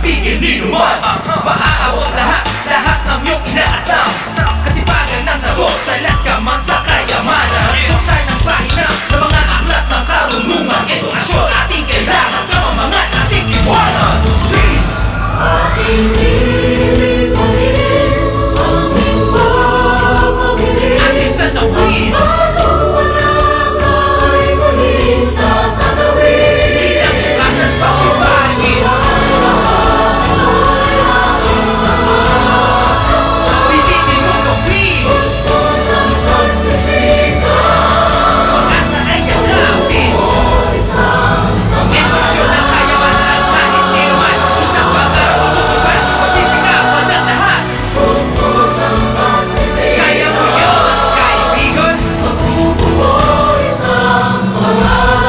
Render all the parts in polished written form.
pipigil ni naman. Maaawat lahat ng iyong inaasam. Kasipagan ng sagot, salat ka man sa kayamanan. Buksan ng pahina ng mga aklat ng karunungan. Edukasyon ating kailangan, kamamangan ating iwanan. Please! Ating lilipangin ang himbang pag-ibig. Ating tanawin Bagong pag-asa ay muling tatanawin. kinabukasan pag-ibagin. Pilitin mo gawin. Puspos ang pagsisikap. Pag-asa ay yakapin. Isang Edukasyon ang kayamanan at kahit inuman. Isang pangarap o tutupad. Pagsisikapan ng lahat. puspos ang pagsisikap. Kaya mo yun, kaibigan. Magbubuo isang pangarap.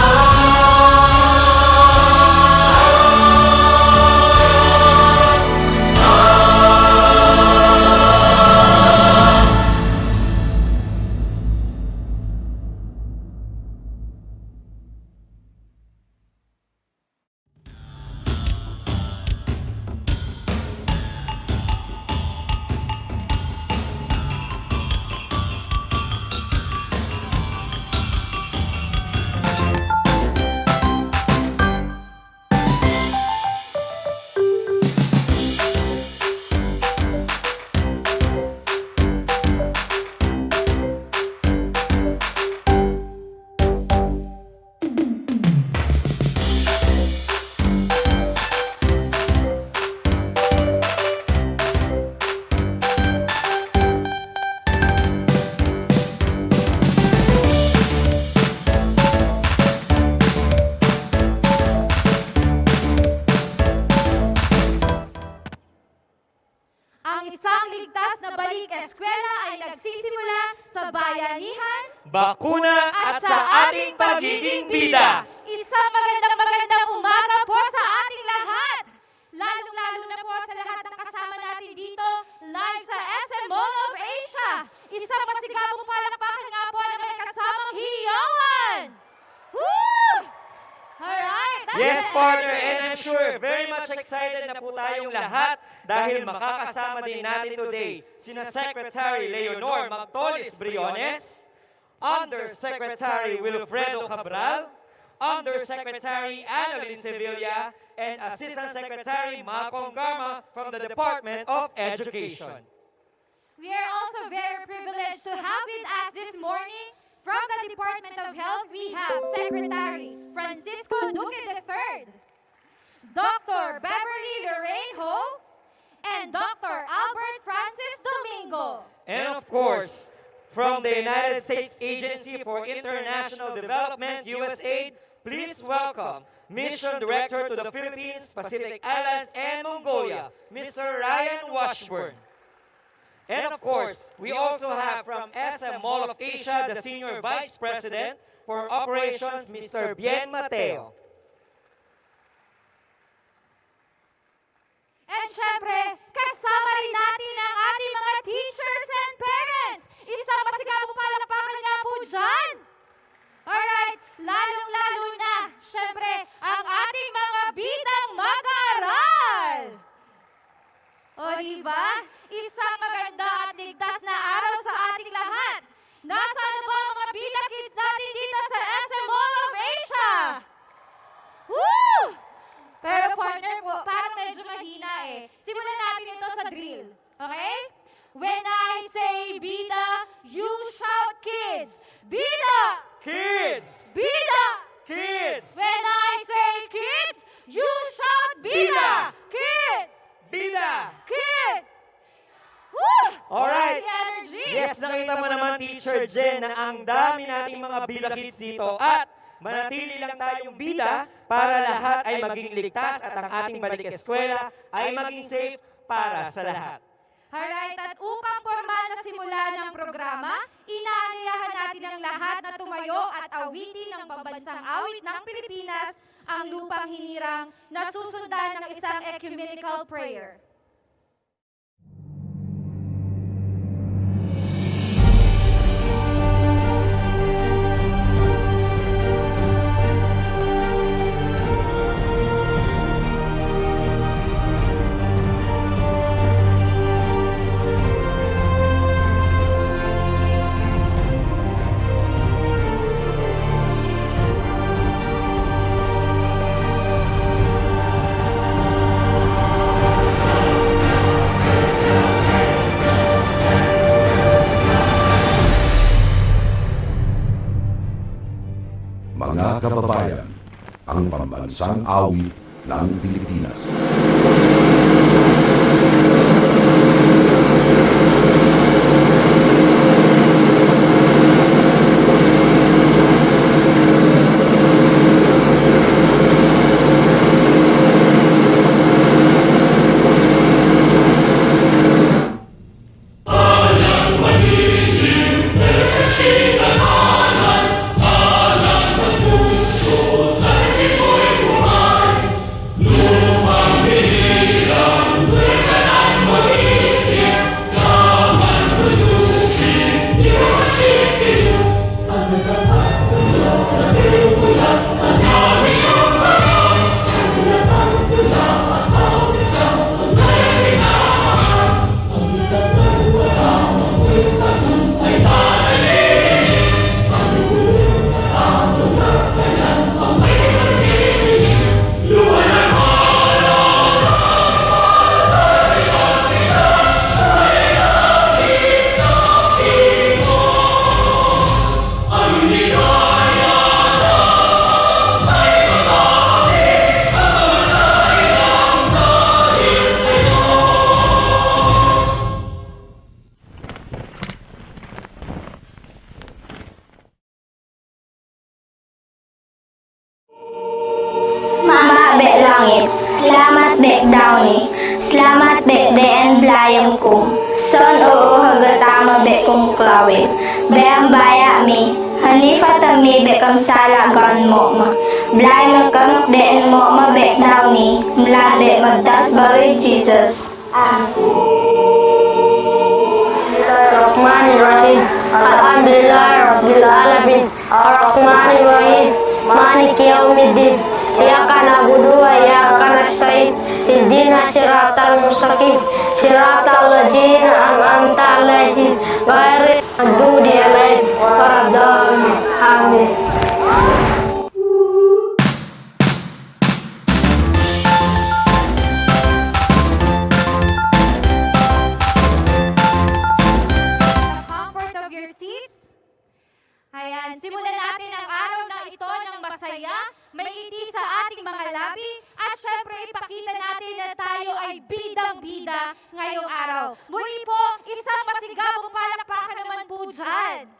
Ang isang ligtas na balik eskwela ay nagsisimula sa bayanihan Bakuna at sa ating pagiging bida. Isang magandang umaga po sa ating lahat. Lalong-lalo na po sa lahat ng kasama natin dito live sa SM Mall of Asia. Isang masigabong palakpakan nga po na may kasamang hiyawan. Woo! Alright. Yes, partner, and I'm sure very much excited na po tayong lahat dahil makakasama din natin today sina Secretary Leonor Mactolis Briones, Undersecretary Wilfredo Cabral, Undersecretary Annalyn Sevilla, and Assistant Secretary Malcolm Garma from the Department of Education. We are also very privileged to have with us this morning from the Department of Health. We have Secretary Francisco Duque III, Dr. Beverly Lorraine Ho, and Dr. Albert Francis Domingo. And of course, from the United States Agency for International Development, USAID, please welcome Mission Director to the Philippines, Pacific Islands, and Mongolia, Mr. Ryan Washburn. And of course, we also have from SM Mall of Asia, the Senior Vice President for Operations, Mr. Bien Mateo. And syempre, kasama rin natin ang ating mga teachers and parents. Isang masigabong palakpakan nga po dyan. Alright, lalong-lalo na, syempre, ang ating mga bidang mag-aaral. O diba? Isang maganda at ligtas na araw sa ating lahat. Nasaan na ba ang mga BIDA Kids natin dito sa SM Mall of Asia? Woo! Pero partner po, parang medyo mahina eh. Simulan natin ito sa drill. Okay? When I say BIDA, you shout kids. BIDA! Kids! BIDA! Kids! When I say kids, you shout BIDA! Kids! Bida! Kids! Woo! Alright. The energy! Yes, nakita mo naman, Teacher Jen, na ang dami nating mga bida kids dito at manatili lang tayong bida para lahat ay maging ligtas at ang ating balik eskwela ay maging safe para sa lahat. Alright, at upang formal na simula ng programa, inaanyayahan natin ang lahat na tumayo at awitin ng pambansang awit ng Pilipinas, ang lupang hinirang, na susundan ng isang ecumenical prayer. Pambansang Awit ng Pilipinas. Mama be langit, salamat be dawni, salamat be deen blayam ko. Son oo hagatama be kong klawit, be ang baya mi, hanifa tami be kam salagan mo ma. Blay mo kam deen mo ma be dawni, mla be magdas bari Jesus. Bismillahirrahmanirrahim. Alhamdulillahi Rabbil Alamin. Ar-Rahmanir-Rahim. Maliki Yaumiddin. Iyyaka na'budu wa iyyaka nasta'in. Ihdinas siratal mustaqim. Siratal ladzina an'amta 'alaihim ghairil maghdubi 'alaihim waladdallin. Amin. Comfort of your seats. Ayan, simulan natin ang araw na ito ng masaya, may ngiti sa ating mga labi, at syempre ipakita natin na tayo ay bidang-bida ngayong araw. Muli po, isang masigabong palakpakan naman po dyan.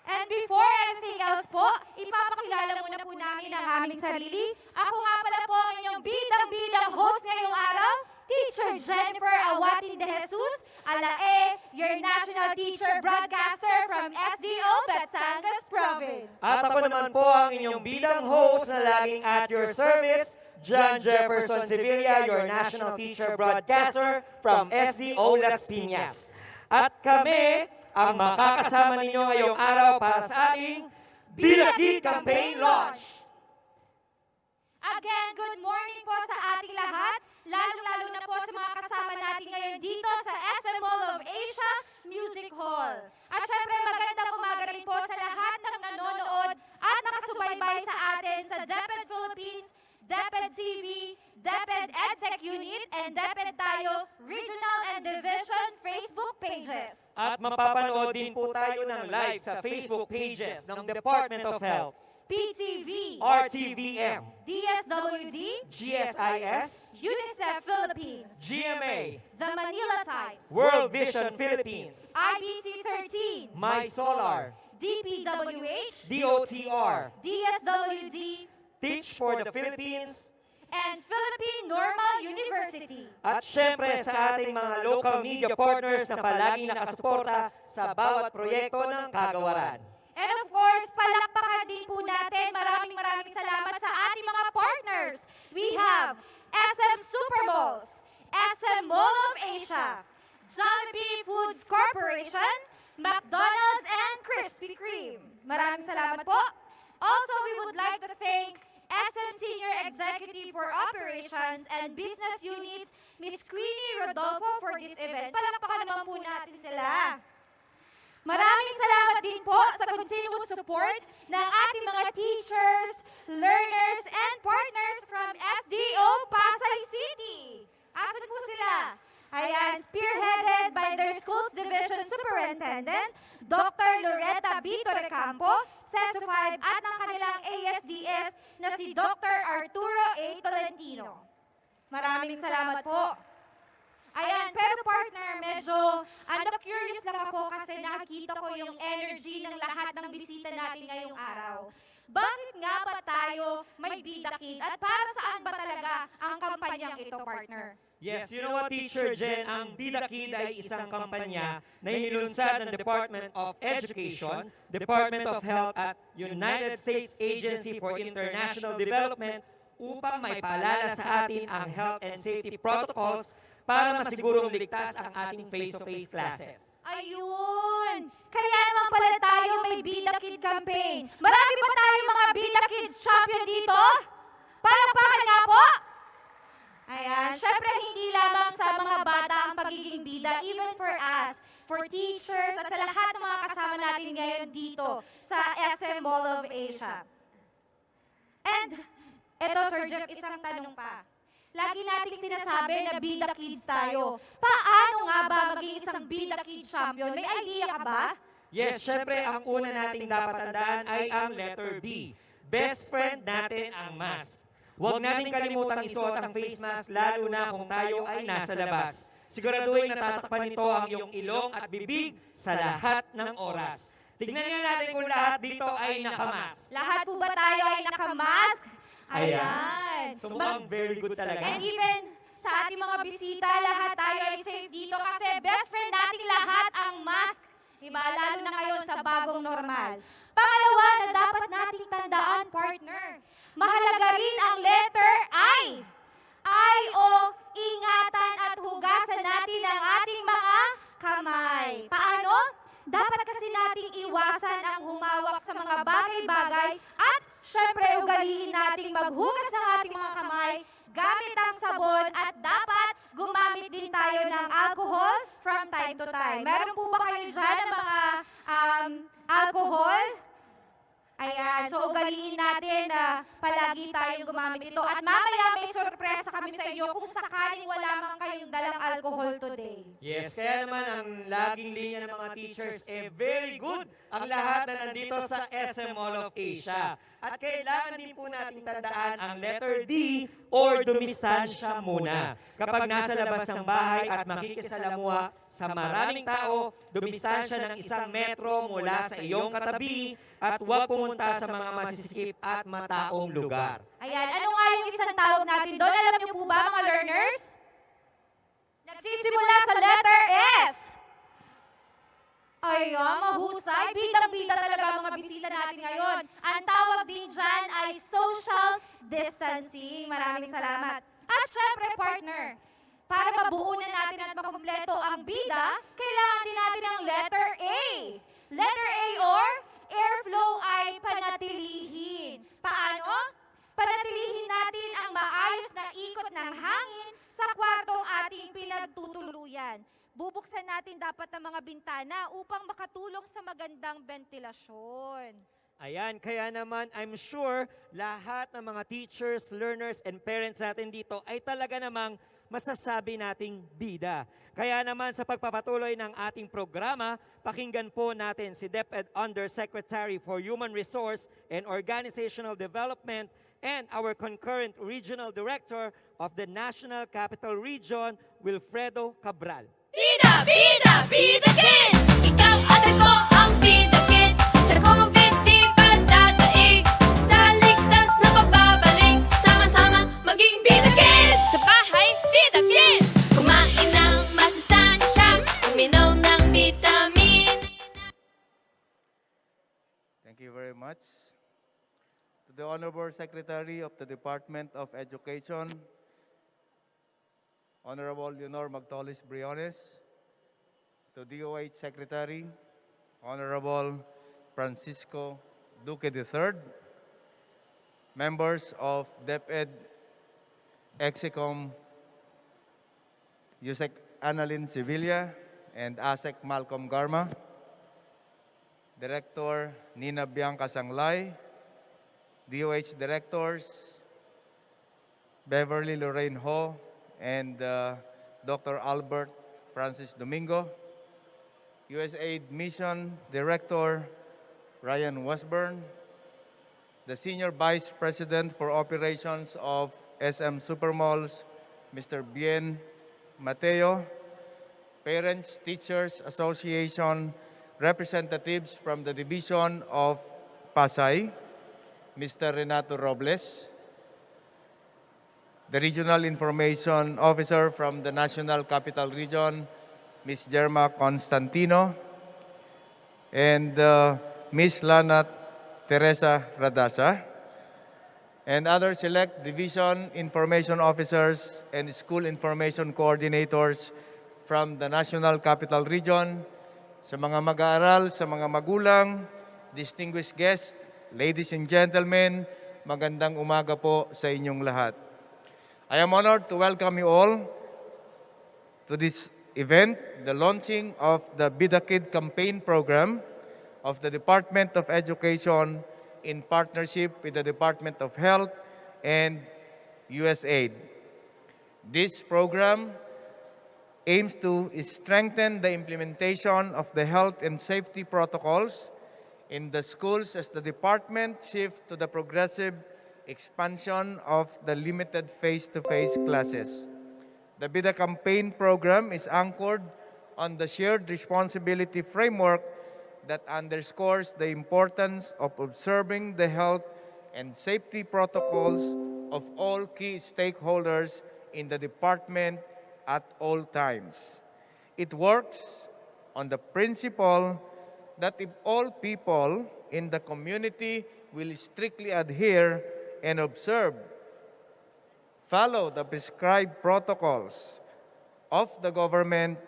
And before anything else po, ipapakilala muna po namin ang aming sarili. Ako nga pala po ang inyong bidang-bidang host ngayong araw, Teacher Jennifer Awatin de Jesus, Alae, your national teacher broadcaster from SDO, Batangas Province. At ako naman po ang inyong bidang host na laging at your service, John Jefferson Sevilla, your national teacher broadcaster from SDO Las Piñas. At kami ang makakasama ninyo ngayong araw para sa ating BIDA Kid Campaign launch. Again, good morning po sa ating lahat, lalong-lalo na po sa mga kasama natin ngayon dito sa SM Mall of Asia Music Hall. At syempre magandang umaga rin po sa lahat ng nanonood at nakasubaybay sa atin sa DepEd Philippines, DepEd TV, DepEd EdTech Unit, and DepEd Tayo Regional and Division Facebook pages. At mapapanood din po tayo ng live sa Facebook pages ng Department of Health, PTV, RTVM, DSWD, GSIS, UNICEF Philippines, GMA, The Manila Times, World Vision Philippines, IBC 13, My Solar, DPWH, DOTR, DSWD, Teach for the Philippines, and Philippine Normal University. at syempre sa ating mga local media partners na palaging nakasuporta sa bawat proyekto ng kagawaran. And of course, palakpakan din po natin. Maraming salamat sa ating mga partners. We have SM Supermalls, SM Mall of Asia, Jollibee Foods Corporation, McDonald's, and Krispy Kreme. Maraming salamat po. Also, we would like to thank SM Senior Executive for Operations and Business Units, Ms. Queenie Rodolfo, for this event. Palakpakan naman po natin sila. Maraming salamat din po sa continuous support ng ating mga teachers, learners, and partners from SDO Pasay City. Asan po sila? Ayan, spearheaded by their school's Division Education Superintendent, Dr. Loretta B. Torrecampo, CESO 5, at ng kanilang ASDS na si Dr. Arturo A. Tolentino. Maraming salamat po. Ayan, pero partner, medyo curious lang ako kasi nakikita ko yung energy ng lahat ng bisita natin ngayong araw. Bakit nga ba tayo may BIDA Kid at para saan ba talaga ang kampanyang ito, partner? Yes, you know what, Teacher Jen, ang BIDA Kid ay isang kampanya na inilunsad ng Department of Education, Department of Health at United States Agency for International Development upang maipaalala sa atin ang health and safety protocols para masigurong ligtas ang ating face-to-face classes. Ayun! Kaya naman pala tayo may BIDA Kid Campaign. Marami ba tayo mga BIDA Kids champion dito? Palakpakan nga po! Ayan, syempre hindi lamang sa mga bata ang pagiging bida, even for us, for teachers, at sa lahat ng mga kasama natin ngayon dito sa SM Mall of Asia. And, eto Sir Jeff, isang tanong pa. Lagi nating sinasabi na BIDA Kids tayo. Paano nga ba maging isang BIDA Kid champion? May idea ka ba? Yes, syempre ang una nating dapat tandaan ay ang letter B. Best friend natin ang mask. Huwag natin kalimutang isuot ang face mask lalo na kung tayo ay nasa labas. Siguraduhin natatakpan nito ang iyong ilong at bibig sa lahat ng oras. Tignan nga natin kung lahat dito ay nakamask. Lahat po ba tayo ay nakamask? Ayan. So mukhang very good talaga. And even sa ating mga bisita, lahat tayo ay safe dito kasi best friend nating lahat ang mask. Diba? Lalo na ngayon sa bagong normal. Pangalawa na dapat nating tandaan, partner, mahalaga rin ang letter I. I o ingatan at hugasan natin ang ating mga kamay. Paano? Dapat kasi nating iwasan ang humawak sa mga bagay-bagay at syempre ugaliin nating maghugas ng ating mga kamay gamit ang sabon at dapat gumamit din tayo ng alcohol from time to time. Meron po ba kayo dyan ng mga alcohol? Ayan, so ugaliin natin na palagi tayong gumamit ito. At mamaya may sorpresa kami sa inyo kung sakaling wala man kayong dalang alcohol today. Yes, kaya naman ang laging linya ng mga teachers very good ang lahat na nandito sa SM Mall of Asia. At kailangan din po natin tandaan ang letter D or dumistansya muna. Kapag nasa labas ng bahay at makikisalamuha sa maraming tao, dumistansya ng 1 metro mula sa iyong katabi at huwag pumunta sa mga masisikip at mataong lugar. Ayan, ano nga yung isang tawag natin doon? Alam niyo po ba mga learners? Nagsisimula sa letter S. Ayan, mahusay. Bidang-bida talaga ang mga bisita natin ngayon. Ang tawag din dyan ay social distancing. Maraming salamat. At syempre, partner, para mabuo na natin at makumpleto ang bida, kailangan din natin ang letter A. Letter A or airflow ay panatilihin. Paano? Panatilihin natin ang maayos na ikot ng hangin sa kwartong ating pinagtutuluyan. Bubuksan natin dapat ang mga bintana upang makatulong sa magandang ventilasyon. Ayan, kaya naman I'm sure lahat ng mga teachers, learners, and parents natin dito ay talaga namang masasabi nating bida. Kaya naman sa pagpapatuloy ng ating programa, pakinggan po natin si DepEd Undersecretary for Human Resource and Organizational Development and our concurrent Regional Director of the National Capital Region, Wilfredo Cabral. Bida, bida, bida kid! Ikaw at ako ang bida kid. Sa COVID di ba dadaig? Sa ligtas na pagbabalik, sama-sama maging bida kid! Sa bahay, bida kid! Kumain ng masustansya, uminom ng vitamin. Thank you very much. To the Honorable Secretary of the Department of Education, Honorable Leonor Magtolis Briones, to DOH Secretary, Honorable Francisco Duque III, members of DepEd, Execom, USEC Annalyn Sevilla, and ASEC Malcolm Garma, Director Nina Bianca Sanglay, DOH Directors Beverly Lorraine Ho, and Dr. Albert Francis Domingo, USAID Mission Director Ryan Washburn, the Senior Vice President for Operations of SM Supermalls, Mr. Bien Mateo, Parents Teachers Association representatives from the Division of Pasay, Mr. Renato Robles, the Regional Information Officer from the National Capital Region, Ms. Germa Constantino, and Ms. Lana Teresa Radasa, and other select division information officers and school information coordinators from the National Capital Region, sa mga mag-aaral, sa mga magulang, distinguished guests, ladies and gentlemen, magandang umaga po sa inyong lahat. I am honored to welcome you all to this event, the launching of the BIDA Kid Campaign program of the Department of Education in partnership with the Department of Health and USAID. This program aims to strengthen the implementation of the health and safety protocols in the schools as the department shifts to the progressive expansion of the limited face-to-face classes. The BIDA Campaign program is anchored on the shared responsibility framework that underscores the importance of observing the health and safety protocols of all key stakeholders in the department at all times. It works on the principle that if all people in the community will strictly adhere and observe, follow the prescribed protocols of the government,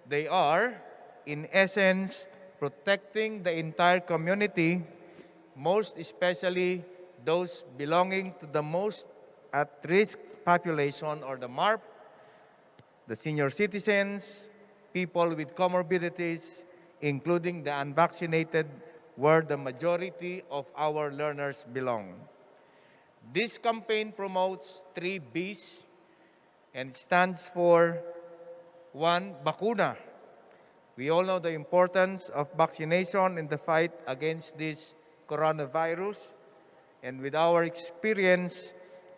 they are, in essence, protecting the entire community, most especially those belonging to the most at-risk population or the MARP, the senior citizens, people with comorbidities, including the unvaccinated, where the majority of our learners belong. This campaign promotes 3 B's and stands for 1, bakuna. We all know the importance of vaccination in the fight against this coronavirus. And with our experience,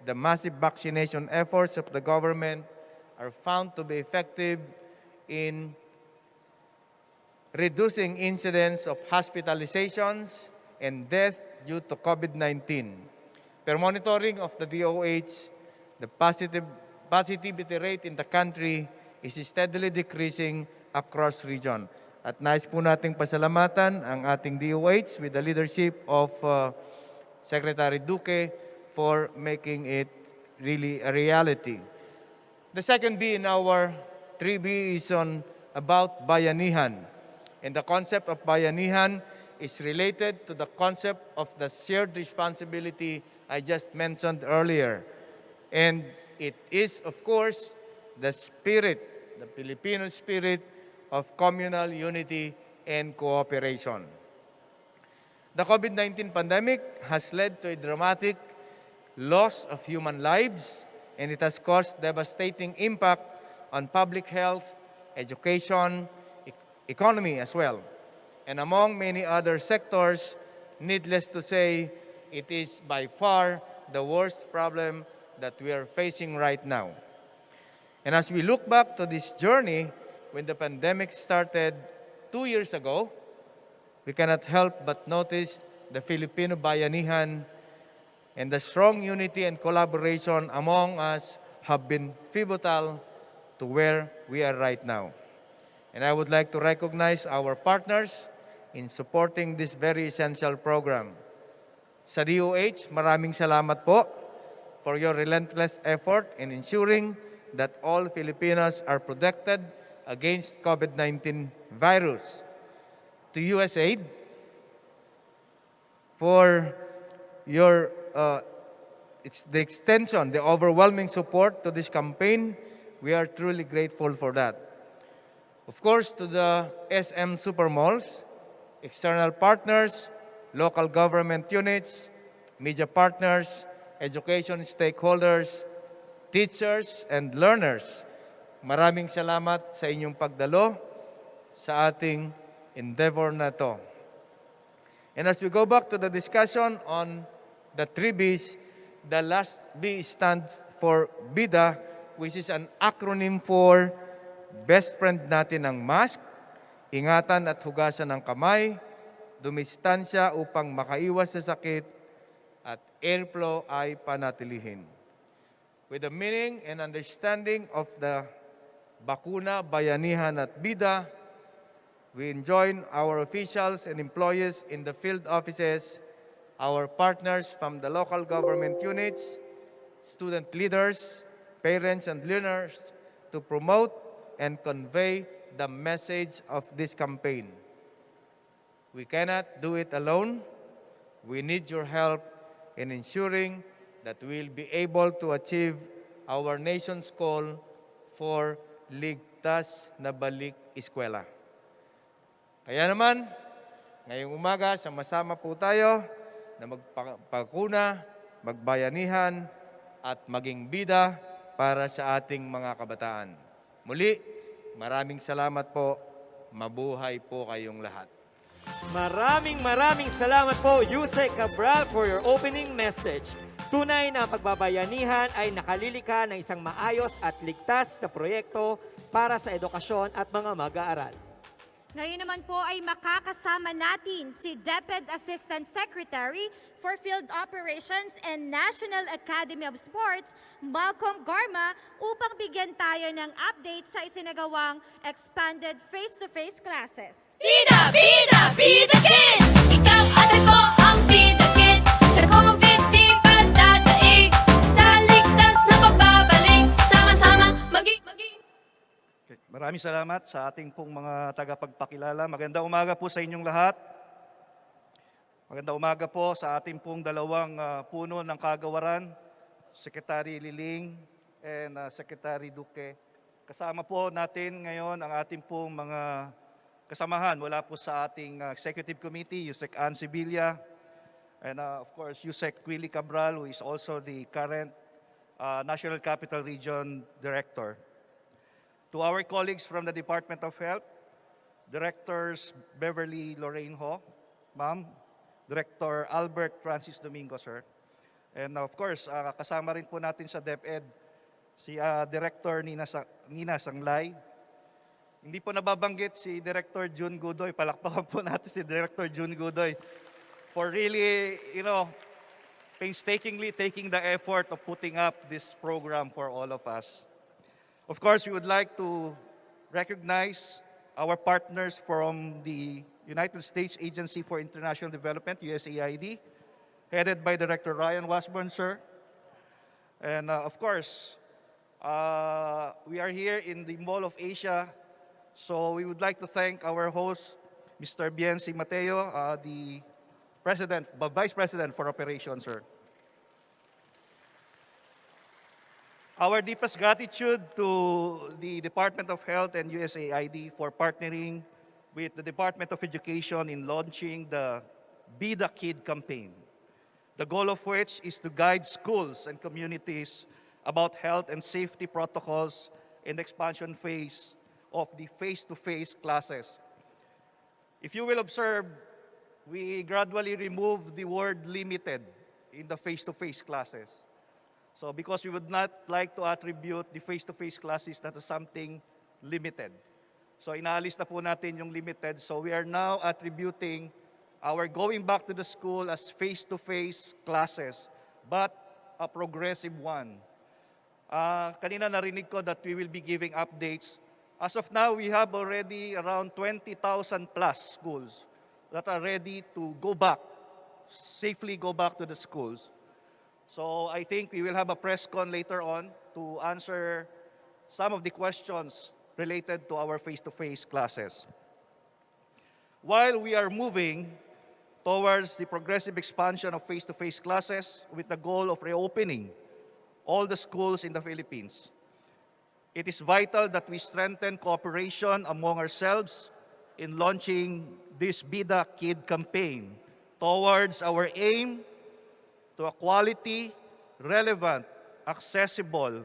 the massive vaccination efforts of the government are found to be effective in reducing incidents of hospitalizations and death due to COVID-19. Per monitoring of the DOH, the positivity rate in the country is steadily decreasing across region. At nais po nating pasalamatan ang ating DOH with the leadership of Secretary Duque for making it really a reality. The second B in our 3B is about bayanihan. And the concept of bayanihan is related to the concept of the shared responsibility I just mentioned earlier. And it is, of course, the spirit, the Filipino spirit of communal unity and cooperation. The COVID-19 pandemic has led to a dramatic loss of human lives, and it has caused devastating impact on public health, education, economy as well. And among many other sectors, needless to say, it is by far the worst problem that we are facing right now. And as we look back to this journey, when the pandemic started 2 years ago, we cannot help but notice the Filipino bayanihan and the strong unity and collaboration among us have been pivotal to where we are right now. And I would like to recognize our partners in supporting this very essential program. Sa DOH, maraming salamat po for your relentless effort in ensuring that all Filipinos are protected against COVID-19 virus. To USAID, for your the extension, the overwhelming support to this campaign, we are truly grateful for that. Of course, to the SM Supermalls, external partners, local government units, media partners, education stakeholders, teachers, and learners. Maraming salamat sa inyong pagdalo sa ating endeavor na to. And as we go back to the discussion on the 3 Bs, the last B stands for BIDA, which is an acronym for best friend natin ang mask, ingatan at hugasan ng kamay, dumistansya upang makaiwas sa sakit, at airflow ay panatilihin. With the meaning and understanding of the bakuna, bayanihan at BIDA, we enjoin our officials and employees in the field offices, our partners from the local government units, student leaders, parents and learners to promote and convey the message of this campaign. We cannot do it alone. We need your help in ensuring that we'll be able to achieve our nation's call for ligtas na balik eskwela. Kaya naman, ngayong umaga, sama-sama po tayo na magpakuna, magbayanihan, at maging bida para sa ating mga kabataan. Muli, maraming salamat po. Mabuhay po kayong lahat. Maraming salamat po, Yusek Cabral, for your opening message. Tunay na ang pagbabayanihan ay nakalilika ng isang maayos at ligtas na proyekto para sa edukasyon at mga mag-aaral. Ngayon naman po ay makakasama natin si DepEd Assistant Secretary for Field Operations and National Academy of Sports, Malcolm Garma, upang bigyan tayo ng update sa isinagawang expanded face-to-face classes. Bida, bida, bida kid! Ikaw at ako ang bida kid. Sa COVID di pa dadaig. Sa ligtas na pagbabalik. Sama-sama maging. Okay. Maraming salamat sa ating pong mga tagapagpakilala. Magandang umaga po sa inyong lahat. Magandang umaga po sa ating pong dalawang puno ng kagawaran, Secretary Liling and Secretary Duque. Kasama po natin ngayon ang ating pong mga kasamahan mula po sa ating Executive Committee, Yusek Ann Sibilia, and of course Yusek Willie Cabral, who is also the current National Capital Region Director. To our colleagues from the Department of Health, Directors Beverly Lorraine Ho, Ma'am, Director Albert Francis Domingo, sir. And of course, kasama rin po natin sa DepEd si Director Nina Sanglay. Hindi po nababanggit si Director June Gudoy. Palakpakan po natin si Director June Gudoy for really, painstakingly taking the effort of putting up this program for all of us. Of course, we would like to recognize our partners from the United States Agency for International Development, USAID, headed by Director Ryan Washburn, sir. And of course, we are here in the Mall of Asia, so we would like to thank our host, Mr. Biensi Mateo, the Vice President for Operations, sir. Our deepest gratitude to the Department of Health and USAID for partnering with the Department of Education in launching the BIDA Kid Campaign, the goal of which is to guide schools and communities about health and safety protocols in the expansion phase of the face-to-face classes. If you will observe, we gradually remove the word limited in the face-to-face classes. So because we would not like to attribute the face-to-face classes to something limited. So inaalis na po natin yung limited. So we are now attributing our going back to the school as face-to-face classes, but a progressive one. Kanina narinig ko that we will be giving updates. As of now, we have already around 20,000 plus schools that are ready to go back, safely go back to the schools. So I think we will have a press con later on to answer some of the questions related to our face-to-face classes. While we are moving towards the progressive expansion of face-to-face classes with the goal of reopening all the schools in the Philippines, it is vital that we strengthen cooperation among ourselves in launching this BIDA Kid Campaign towards our aim to a quality, relevant, accessible,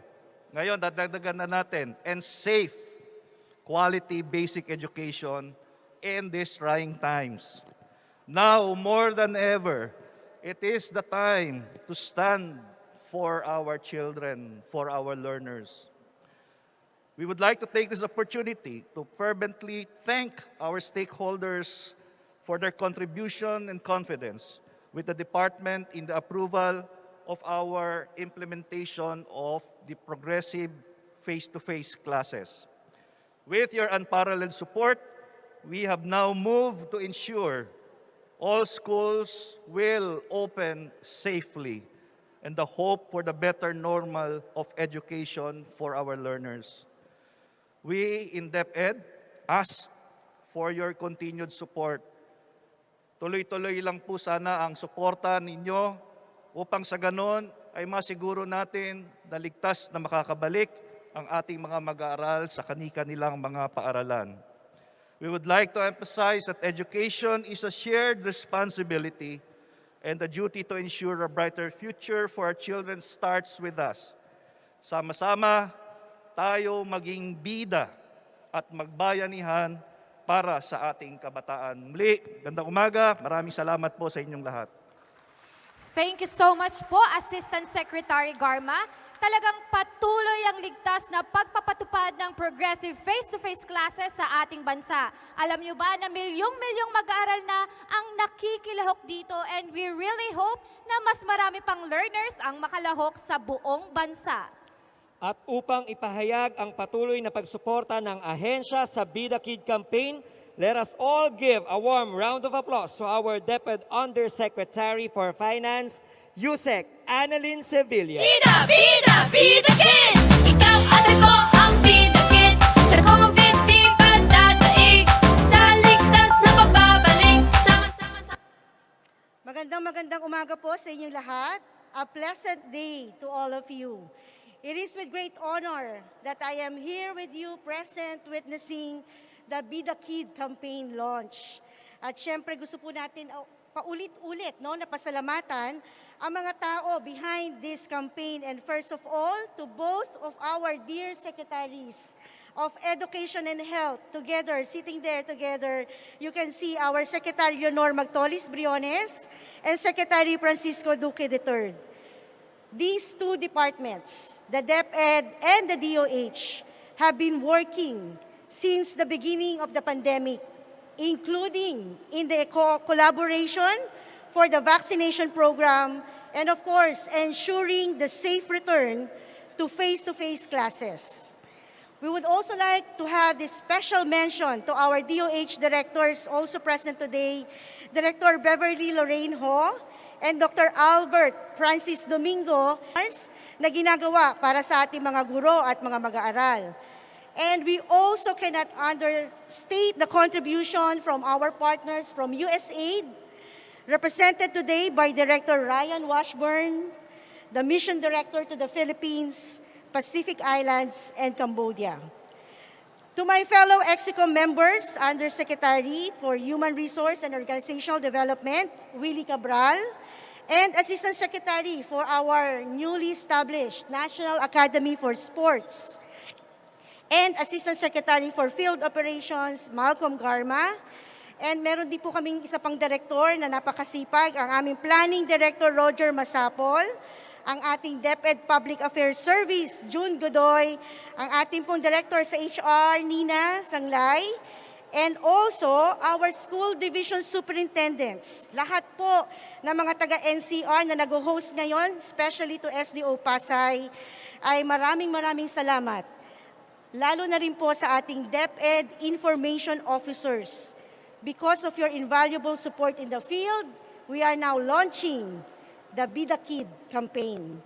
ngayon dadagdagan na natin, and safe quality basic education in these trying times. Now, more than ever, it is the time to stand for our children, for our learners. We would like to take this opportunity to fervently thank our stakeholders for their contribution and confidence with the department in the approval of our implementation of the progressive face-to-face classes. With your unparalleled support, we have now moved to ensure all schools will open safely and the hope for the better normal of education for our learners. We in DepEd ask for your continued support. Tuloy-tuloy lang po sana ang suporta ninyo upang sa ganon ay masiguro natin na ligtas na makakabalik ang ating mga mag-aaral sa kani-kanilang mga paaralan. We would like to emphasize that education is a shared responsibility and the duty to ensure a brighter future for our children starts with us. Sama-sama tayo maging bida at magbayanihan para sa ating kabataan. Muli, gandang umaga. Maraming salamat po sa inyong lahat. Thank you so much po, Assistant Secretary Garma. Talagang patuloy ang ligtas na pagpapatupad ng progressive face-to-face classes sa ating bansa. Alam niyo ba na milyong-milyong mag-aaral na ang nakikilahok dito, and we really hope na mas marami pang learners ang makalahok sa buong bansa. At upang ipahayag ang patuloy na pagsuporta ng ahensya sa BIDA Kid Campaign, let us all give a warm round of applause to our DepEd Undersecretary for Finance, USEC Annalyn Sevilla. Bida, bida, bida kid! Ikaw at ako ang bida kid. Sa COVID di ba dadaig? Sa ligtas na pagbabalik. Sama-sama sa... Magandang umaga po sa inyong lahat. A pleasant day to all of you. It is with great honor that I am here with you present witnessing the BIDA Kid Campaign launch. At syempre gusto po natin paulit-ulit na pasalamatan ang mga tao behind this campaign, and first of all to both of our dear secretaries of Education and Health together, sitting there together. You can see our Secretary Leonor Magtolis Briones and Secretary Francisco Duque III. These two departments, the DepEd and the DOH, have been working since the beginning of the pandemic, including in the collaboration for the vaccination program and of course ensuring the safe return to face-to-face classes. We would also like to have this special mention to our DOH directors also present today, Director Beverly Lorraine Ho and Dr. Albert Francis Domingo na ginagawa para sa ating mga guro at mga mag-aaral. And we also cannot understate the contribution from our partners from USAID, represented today by Director Ryan Washburn, the Mission Director to the Philippines, Pacific Islands, and Cambodia. To my fellow EXICOM members, Undersecretary for Human Resource and Organizational Development, Willie Cabral, and Assistant Secretary for our newly established National Academy for Sports, and Assistant Secretary for Field Operations, Malcolm Garma. And meron din po kaming isa pang director na napakasipag, ang aming Planning Director Roger Masapol, ang ating DepEd Public Affairs Service, June Godoy, ang ating pong Director sa HR, Nina Sanglay, and also our school division superintendents. Lahat po ng mga taga-NCR na nag-host ngayon, especially to SDO Pasay, ay maraming salamat. Lalo na rin po sa ating DepEd Information Officers. Because of your invaluable support in the field, we are now launching the BIDA Kid Campaign.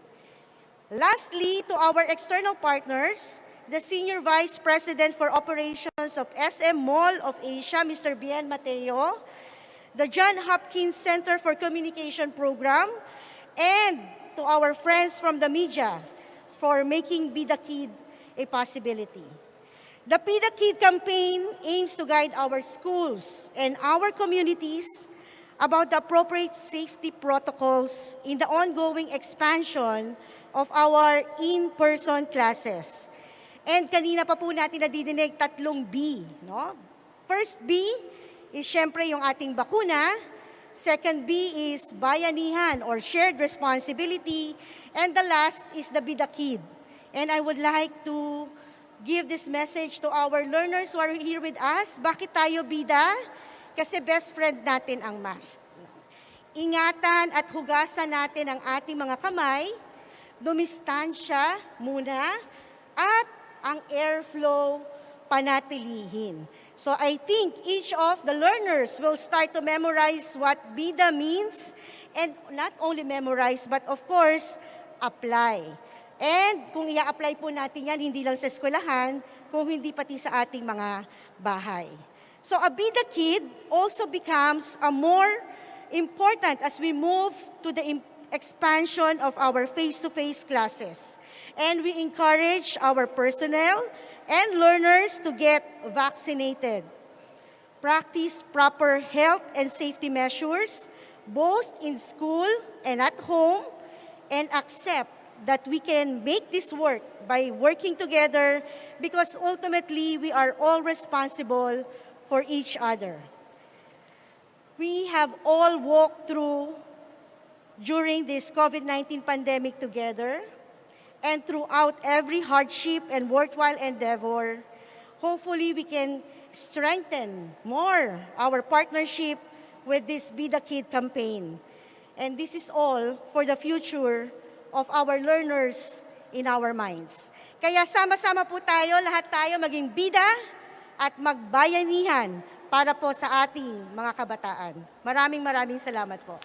Lastly, to our external partners, the Senior Vice President for Operations of SM Mall of Asia, Mr. Bien Mateo, the John Hopkins Center for Communication Program, and to our friends from the media for making BIDA Kid a possibility. The BIDA Kid Campaign aims to guide our schools and our communities about the appropriate safety protocols in the ongoing expansion of our in-person classes. And kanina pa po natin nadidinig 3 B. No? First B is syempre yung ating bakuna. Second B is bayanihan or shared responsibility. And the last is the BIDA Kid. And I would like to give this message to our learners who are here with us. Bakit tayo BIDA? Kasi best friend natin ang mask. Ingatan at hugasan natin ang ating mga kamay, dumistansya muna, at ang airflow panatilihin. So I think each of the learners will start to memorize what BIDA means, and not only memorize, but of course, apply. And kung i-apply po natin yan, hindi lang sa eskwelahan, kung hindi pati sa ating mga bahay. So a BIDA Kid also becomes a more important as we move to the expansion of our face-to-face classes. And we encourage our personnel and learners to get vaccinated. Practice proper health and safety measures, both in school and at home, and accept that we can make this work by working together because ultimately we are all responsible for each other. We have all walked through during this COVID-19 pandemic together, and throughout every hardship and worthwhile endeavor, hopefully we can strengthen more our partnership with this BIDA Kid campaign. And this is all for the future of our learners in our minds. Kaya sama-sama po tayo, lahat tayo maging BIDA at magbayanihan para po sa ating mga kabataan. Maraming salamat po.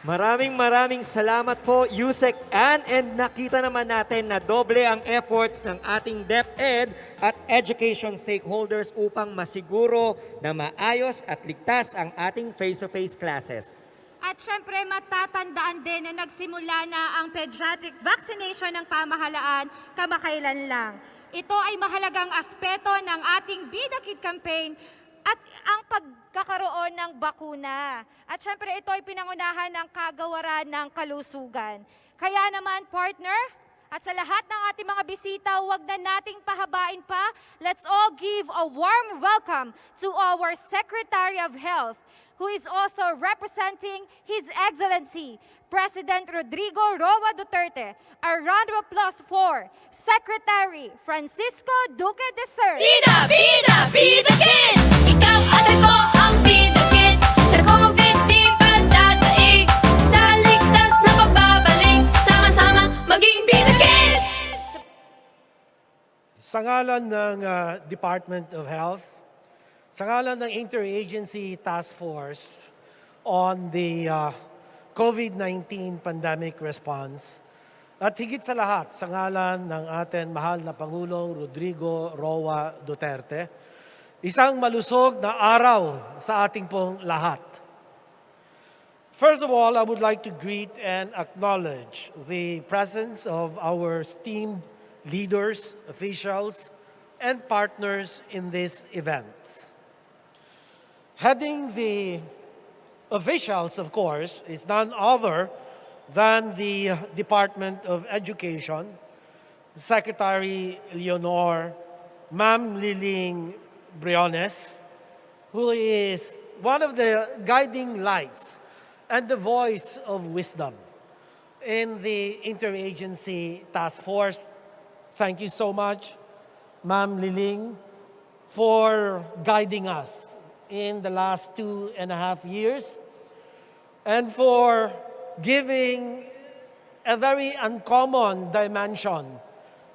Maraming salamat po, Yusek Ann. And nakita naman natin na doble ang efforts ng ating DepEd at education stakeholders upang masiguro na maayos at ligtas ang ating face-to-face classes. At syempre, matatandaan din na nagsimula na ang pediatric vaccination ng pamahalaan kamakailan lang. Ito ay mahalagang aspeto ng ating BIDA Kid Campaign at ang pagkakaroon ng bakuna. At syempre, ito ay pinangunahan ng kagawaran ng kalusugan. Kaya naman, partner, at sa lahat ng ating mga bisita, huwag na nating pahabain pa. Let's all give a warm welcome to our Secretary of Health, who is also representing His Excellency, President Rodrigo Roa Duterte. A round of applause for Secretary Francisco Duque III. BIDA, BIDA, BIDA Kid! Ikaw at ako ang BIDA Kid. Sa COVID di pa dadaig. Sa ligtas na pagbabalik. Sama-sama maging BIDA Kid! Sa ngalan ng Department of Health, sa ngalan ng Interagency Task Force on the COVID-19 pandemic response, at higit sa lahat, sa ngalan ng ating mahal na Pangulong Rodrigo Roa Duterte, isang malusog na araw sa ating pong lahat. First of all, I would like to greet and acknowledge the presence of our esteemed leaders, officials, and partners in this event. Heading the officials, of course, is none other than the Department of Education, Secretary Leonor Ma'am Liling Briones, who is one of the guiding lights and the voice of wisdom in the Interagency Task Force. Thank you so much, Ma'am Liling, for guiding us in the last 2.5 years and for giving a very uncommon dimension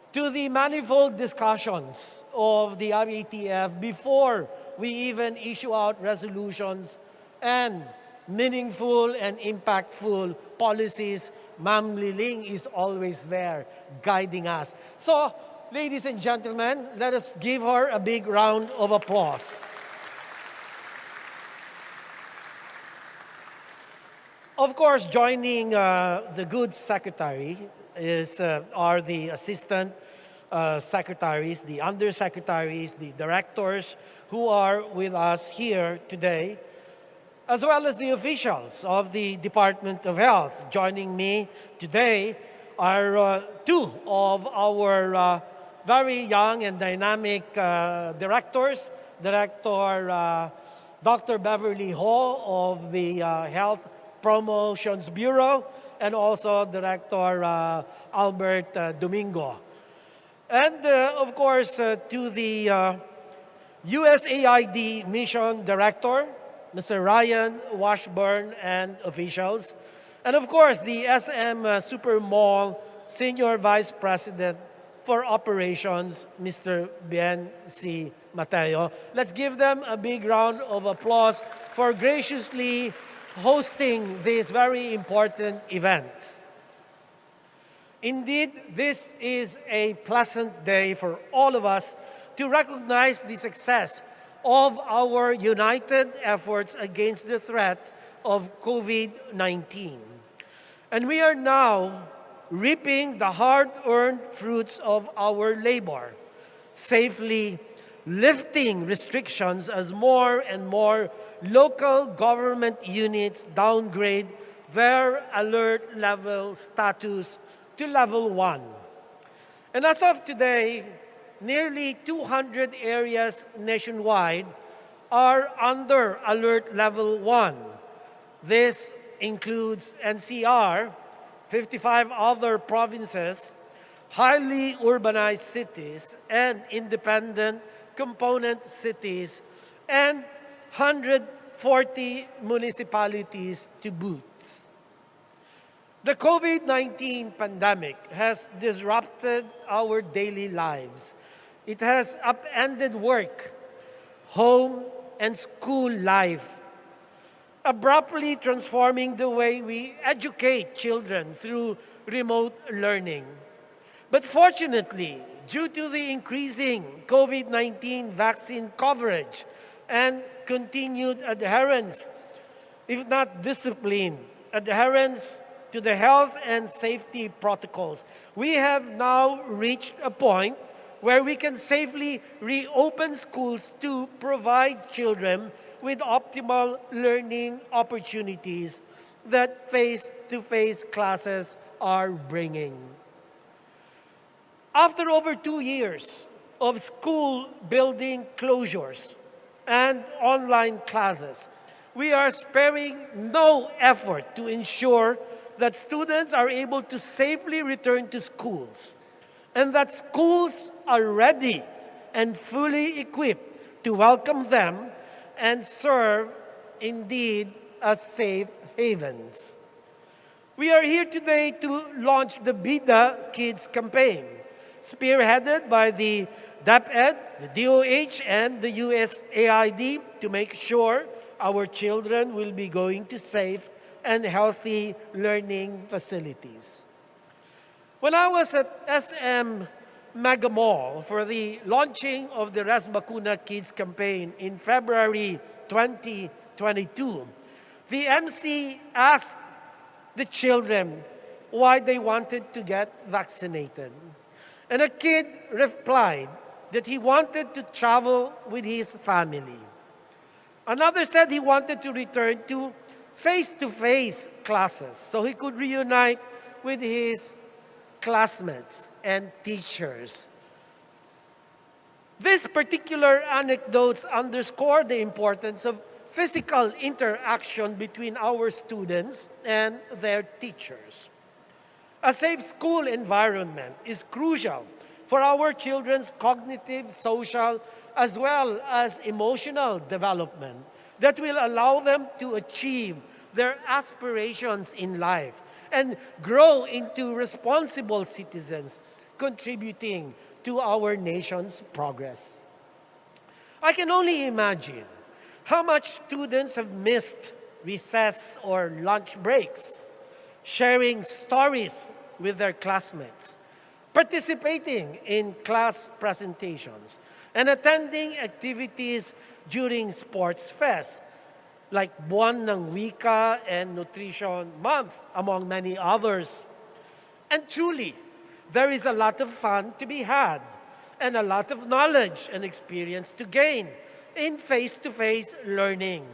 to the manifold discussions of the RATF before we even issue out resolutions and meaningful and impactful policies. Ma'am Liling is always there guiding us. So, ladies and gentlemen, let us give her a big round of applause. Of course, joining the Goods Secretary are the assistant secretaries, the undersecretaries, the directors who are with us here today, as well as the officials of the Department of Health. Joining me today are two of our very young and dynamic directors. Director Dr. Beverly Ho of the Health Promotions Bureau, and also Director Albert Domingo. And of course, to the USAID Mission Director, Mr. Ryan Washburn, and officials. And of course, the SM Super Mall Senior Vice President for Operations, Mr. Bien C. Mateo. Let's give them a big round of applause for graciously hosting this very important event. Indeed, this is a pleasant day for all of us to recognize the success of our united efforts against the threat of COVID-19. And we are now reaping the hard-earned fruits of our labor, safely lifting restrictions as more and more local government units downgrade their alert level status to level 1. And as of today, nearly 200 areas nationwide are under alert level 1. This includes NCR, 55 other provinces, highly urbanized cities, and independent component cities, and 140 municipalities to boot. The COVID-19 pandemic has disrupted our daily lives. It has upended work, home, and school life, abruptly transforming the way we educate children through remote learning. But fortunately, due to the increasing COVID-19 vaccine coverage and continued adherence, if not discipline, adherence to the health and safety protocols, we have now reached a point where we can safely reopen schools to provide children with optimal learning opportunities that face-to-face classes are bringing. After over 2 years of school building closures and online classes, we are sparing no effort to ensure that students are able to safely return to schools and that schools are ready and fully equipped to welcome them and serve, indeed, as safe havens. We are here today to launch the BIDA Kids Campaign, spearheaded by the DepEd, the DOH, and the USAID to make sure our children will be going to safe and healthy learning facilities. When I was at SM Mega Mall for the launching of the Res Bakuna Kids Campaign in February 2022, the MC asked the children why they wanted to get vaccinated. And a kid replied that he wanted to travel with his family. Another said he wanted to return to face-to-face classes so he could reunite with his classmates and teachers. These particular anecdotes underscore the importance of physical interaction between our students and their teachers. A safe school environment is crucial for our children's cognitive, social, as well as emotional development that will allow them to achieve their aspirations in life and grow into responsible citizens, contributing to our nation's progress. I can only imagine how much students have missed recess or lunch breaks, sharing stories with their classmates, participating in class presentations, and attending activities during sports fest, like Buwan ng Wika and Nutrition Month, among many others. And truly, there is a lot of fun to be had and a lot of knowledge and experience to gain in face-to-face learning.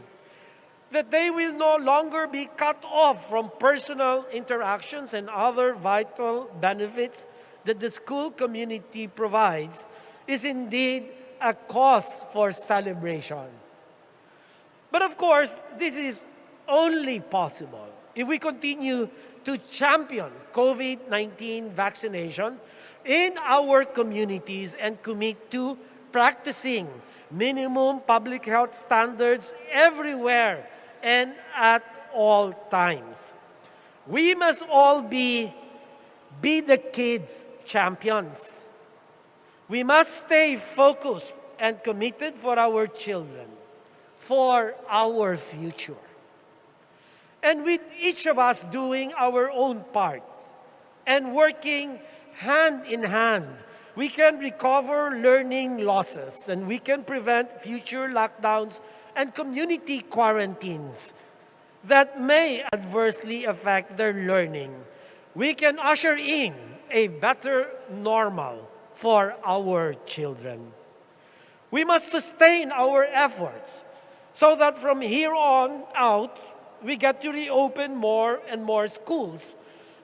that they will no longer be cut off from personal interactions and other vital benefits that the school community provides is indeed a cause for celebration. But of course, this is only possible if we continue to champion COVID-19 vaccination in our communities and commit to practicing minimum public health standards everywhere and at all times. We must all be the kids' champions. We must stay focused and committed for our children, for our future. And with each of us doing our own part and working hand in hand, we can recover learning losses and we can prevent future lockdowns and community quarantines that may adversely affect their learning. We can usher in a better normal for our children. We must sustain our efforts so that from here on out, we get to reopen more and more schools,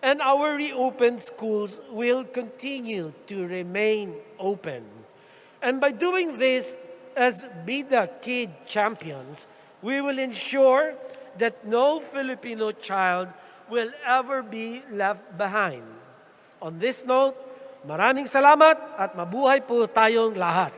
and our reopened schools will continue to remain open. And by doing this, as BIDA Kid champions, we will ensure that no Filipino child will ever be left behind. On this note, maraming salamat at mabuhay po tayong lahat.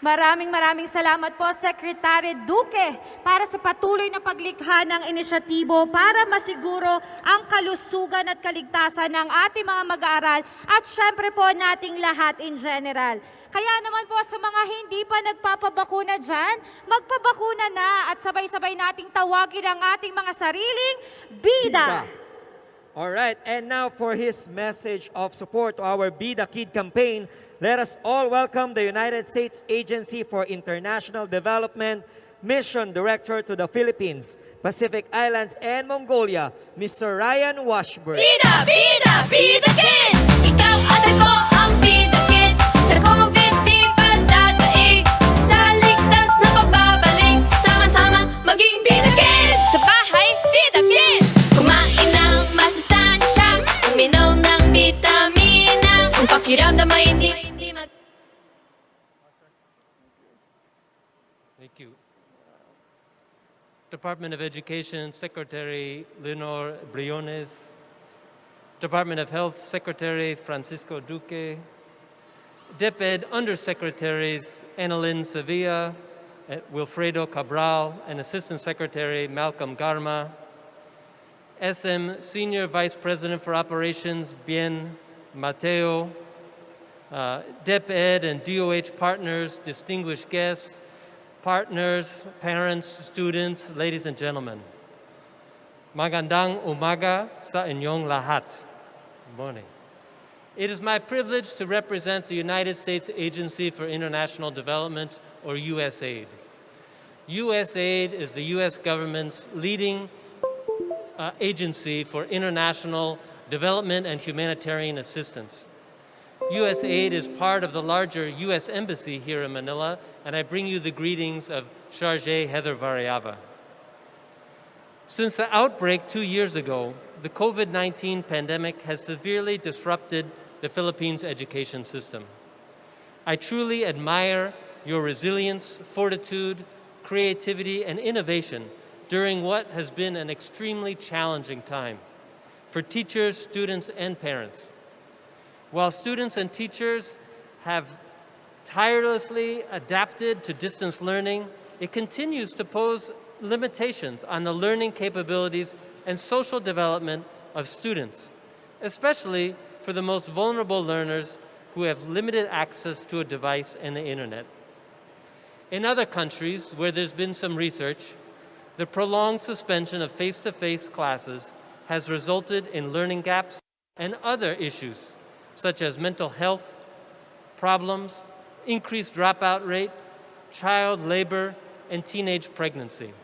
Maraming salamat po, Secretary Duque, para sa patuloy na paglikha ng inisyatibo para masiguro ang kalusugan at kaligtasan ng ating mga mag-aaral at syempre po nating lahat in general. Kaya naman po sa mga hindi pa nagpapabakuna dyan, magpabakuna na at sabay-sabay nating tawagin ang ating mga sariling BIDA. All right, and now for his message of support to our BIDA Kid Campaign, let us all welcome the United States Agency for International Development Mission Director to the Philippines, Pacific Islands, and Mongolia, Mr. Ryan Washburn. Bida, bida, bida kid! Ikaw at ako ang bida kid. Sa COVID di pa dadaig. Sa ligtas na pagbabalik. Sama-sama maging bida kid. Sa bahay, bida kid. Kumain ng masustansya. Uminom ng vitamina. Kung pakiramdam ay hindi mag... Thank you. Department of Education Secretary Leonor Briones, Department of Health Secretary Francisco Duque, DepEd Undersecretaries Annalyn Sevilla, Wilfredo Cabral, and Assistant Secretary Malcolm Garma, SM Senior Vice President for Operations Bien Mateo, DepEd and DOH partners, distinguished guests, partners, parents, students, ladies and gentlemen. Magandang umaga sa inyong lahat. Good morning. It is my privilege to represent the United States Agency for International Development, or USAID. USAID is the U.S. government's leading agency for international development and humanitarian assistance. USAID is part of the larger U.S. Embassy here in Manila, and I bring you the greetings of Chargé Heather Variava. Since the outbreak 2 years ago, the COVID-19 pandemic has severely disrupted the Philippines' education system. I truly admire your resilience, fortitude, creativity, and innovation during what has been an extremely challenging time for teachers, students, and parents. While students and teachers have tirelessly adapted to distance learning, it continues to pose limitations on the learning capabilities and social development of students, especially for the most vulnerable learners who have limited access to a device and the internet. In other countries where there's been some research, the prolonged suspension of face-to-face classes has resulted in learning gaps and other issues, such as mental health problems, increased dropout rate, child labor, and teenage pregnancy.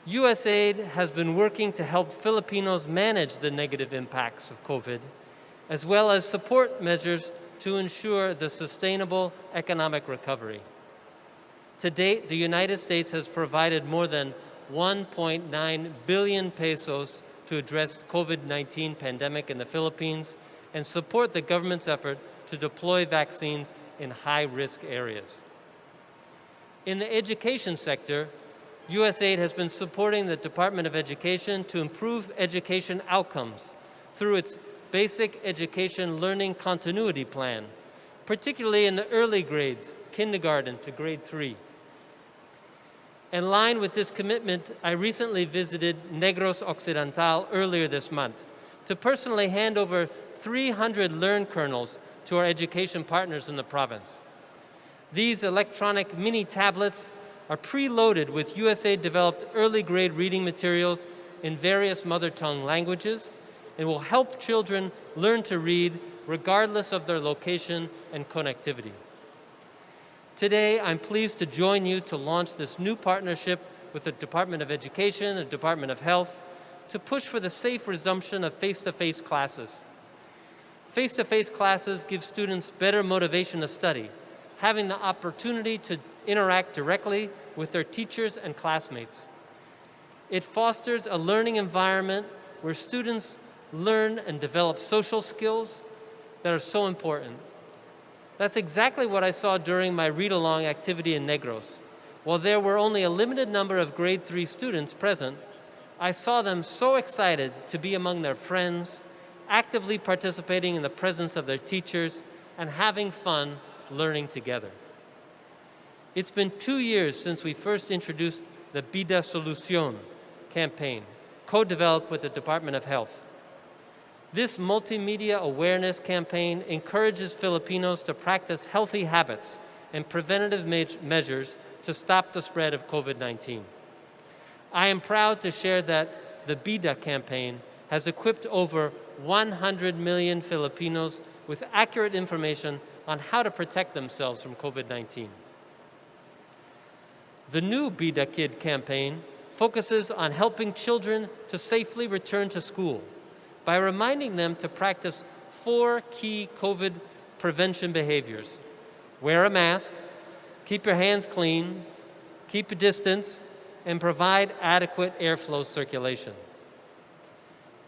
USAID has been working to help Filipinos manage the negative impacts of COVID, as well as support measures to ensure the sustainable economic recovery. To date, the United States has provided more than 1.9 billion pesos to address COVID-19 pandemic in the Philippines and support the government's effort to deploy vaccines in high-risk areas. In the education sector, USAID has been supporting the Department of Education to improve education outcomes through its Basic Education Learning Continuity Plan, particularly in the early grades, kindergarten to grade 3. In line with this commitment, I recently visited Negros Occidental earlier this month to personally hand over 300 Learn Kernels to our education partners in the province. These electronic mini tablets are preloaded with USAID-developed early grade reading materials in various mother tongue languages and will help children learn to read regardless of their location and connectivity. Today, I'm pleased to join you to launch this new partnership with the Department of Education and the Department of Health to push for the safe resumption of face-to-face classes. Face-to-face classes give students better motivation to study, having the opportunity to interact directly with their teachers and classmates. It fosters a learning environment where students learn and develop social skills that are so important. That's exactly what I saw during my read-along activity in Negros. While there were only a limited number of grade 3 students present, I saw them so excited to be among their friends, actively participating in the presence of their teachers, and having fun learning together. It's been 2 years since we first introduced the BIDA Solucion campaign, co-developed with the Department of Health. This multimedia awareness campaign encourages Filipinos to practice healthy habits and preventative measures to stop the spread of COVID-19. I am proud to share that the BIDA campaign has equipped over 100 million Filipinos with accurate information on how to protect themselves from COVID-19. The new BIDA Kid Campaign focuses on helping children to safely return to school by reminding them to practice 4 key COVID prevention behaviors. Wear a mask, keep your hands clean, keep a distance, and provide adequate airflow circulation.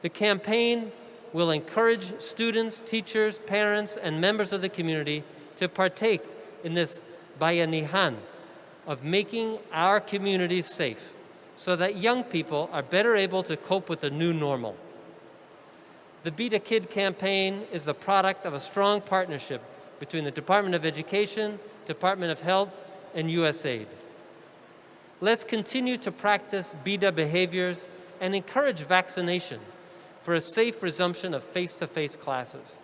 The campaign will encourage students, teachers, parents, and members of the community to partake in this bayanihan of making our communities safe so that young people are better able to cope with the new normal. The BIDA Kid Campaign is the product of a strong partnership between the Department of Education, Department of Health, and USAID. Let's continue to practice BIDA behaviors and encourage vaccination for a safe resumption of face-to-face classes.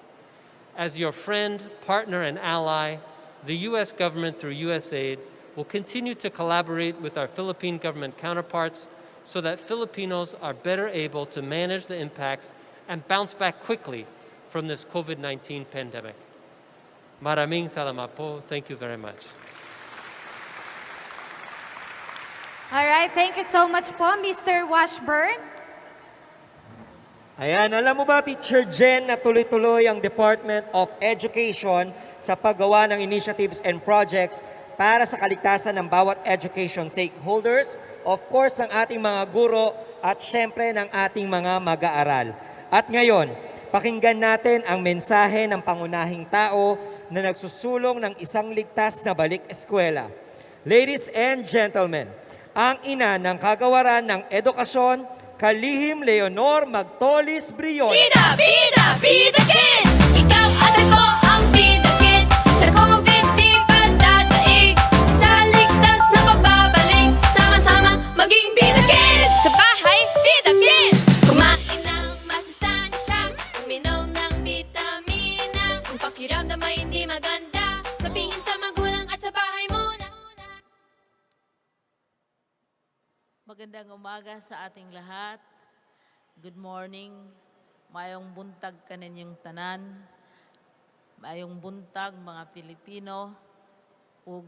As your friend, partner, and ally, the U.S. government through USAID will continue to collaborate with our Philippine government counterparts so that Filipinos are better able to manage the impacts and bounce back quickly from this COVID-19 pandemic. Maraming salamat po. Thank you very much. All right, thank you so much po, Mr. Washburn. Ayan, alam mo ba, Teacher Jen, na tuloy-tuloy ang Department of Education sa paggawa ng initiatives and projects para sa kaligtasan ng bawat education stakeholders, of course, ng ating mga guro at syempre ng ating mga mag-aaral. At ngayon, pakinggan natin ang mensahe ng pangunahing tao na nagsusulong ng isang ligtas na balik eskwela. Ladies and gentlemen, ang ina ng kagawaran ng edukasyon, Kalihim Leonor Magtolis Briones. Bida, bida, bida kid! Ikaw at ako ang bida kid. Sa COVID di pa dadaig. Sa ligtas na pagbabalik. Sama-sama maging bida kid. Sa bahay, bida kid! Kumain ng masustansya. Uminom ng vitamina. Kung pakiramdam ay hindi maganda, sabihin sa magulang at sa bahay muna. Magandang umaga sa ating lahat. Good morning. Mayong buntag kaninyong tanan. Mayong buntag mga Pilipino. Ug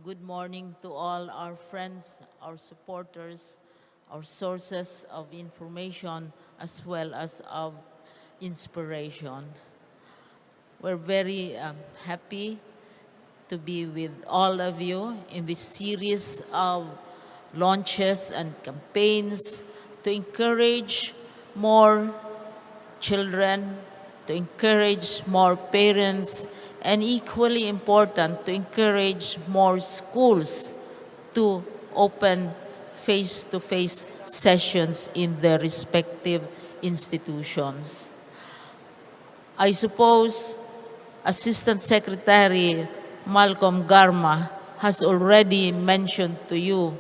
good morning to all our friends, our supporters, our sources of information as well as of inspiration. We're very happy to be with all of you in this series of launches and campaigns to encourage more children, to encourage more parents, and equally important, to encourage more schools to open face-to-face sessions in their respective institutions. I suppose Assistant Secretary Malcolm Garma has already mentioned to you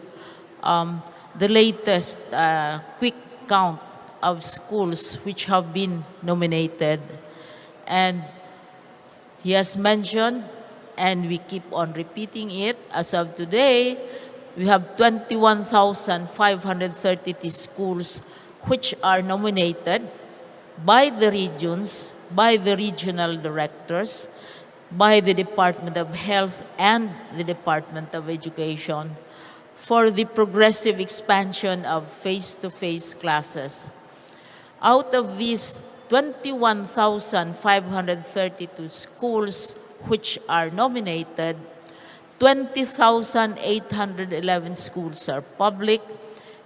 the latest quick count of schools which have been nominated. And he has mentioned, and we keep on repeating it, as of today, we have 21,530 schools which are nominated by the regions, by the regional directors, by the Department of Health and the Department of Education for the progressive expansion of face-to-face classes. Out of these 21,532 schools which are nominated, 20,811 schools are public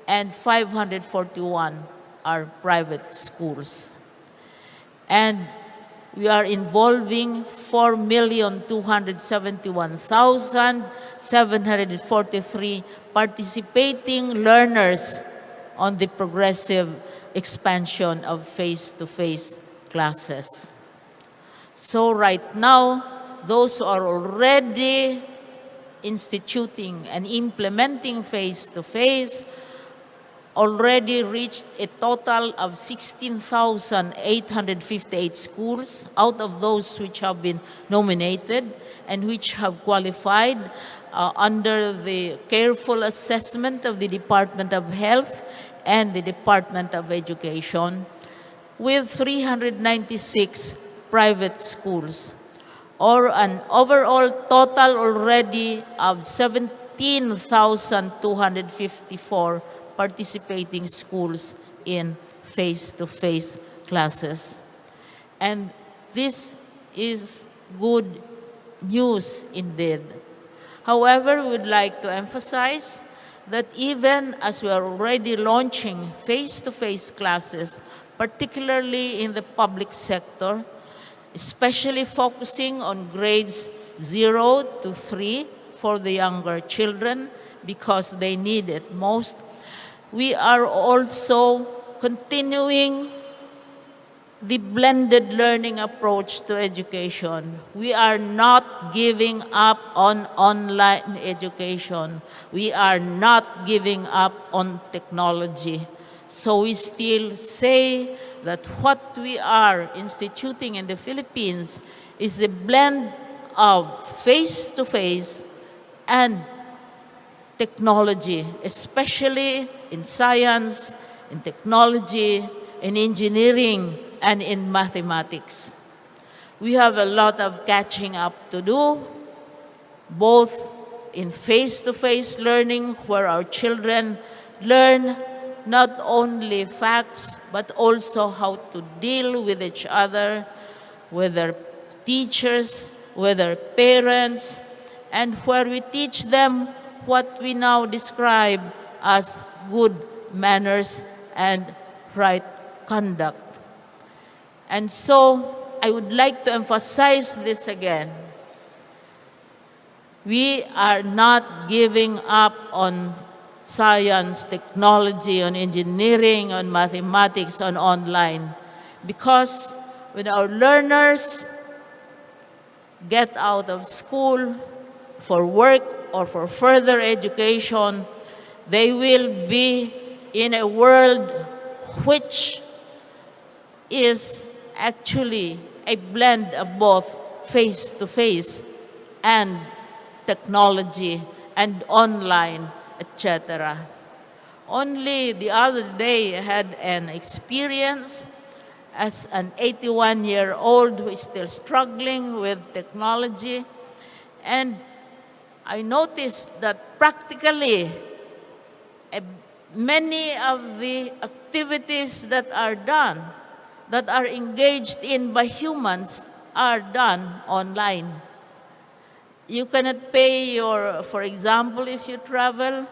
and 541 are private schools. And we are involving 4,271,743 participating learners on the progressive expansion of face-to-face classes. So right now, those who are already instituting and implementing face-to-face already reached a total of 16,858 schools out of those which have been nominated and which have qualified under the careful assessment of the Department of Health and the Department of Education, with 396 private schools, or an overall total already of 17,254 participating schools in face-to-face classes. And this is good news indeed. However, we would like to emphasize that even as we are already launching face-to-face classes, particularly in the public sector, especially focusing on grades 0 to 3 for the younger children because they need it most, we are also continuing the blended learning approach to education. We are not giving up on online education. We are not giving up on technology. So we still say that what we are instituting in the Philippines is a blend of face-to-face and technology, especially in science, in technology, in engineering, and in mathematics. We have a lot of catching up to do, both in face-to-face learning, where our children learn not only facts, but also how to deal with each other, with their teachers, with their parents, and where we teach them what we now describe as good manners and right conduct. And so I would like to emphasize this again. We are not giving up on science, technology, on engineering, on mathematics, on online. Because when our learners get out of school for work or for further education, they will be in a world which is actually a blend of both face-to-face and technology and online, etc. Only the other day I had an experience as an 81-year-old who is still struggling with technology, and I noticed that practically many of the activities that are done, that are engaged in by humans, are done online. You cannot pay your, for example, if you travel,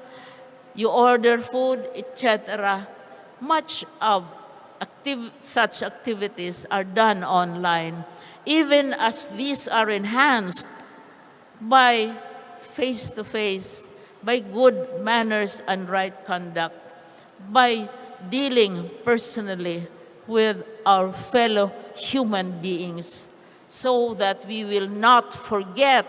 you order food, etc. Much of such activities are done online, even as these are enhanced by face-to-face, by good manners and right conduct, by dealing personally with our fellow human beings, so that we will not forget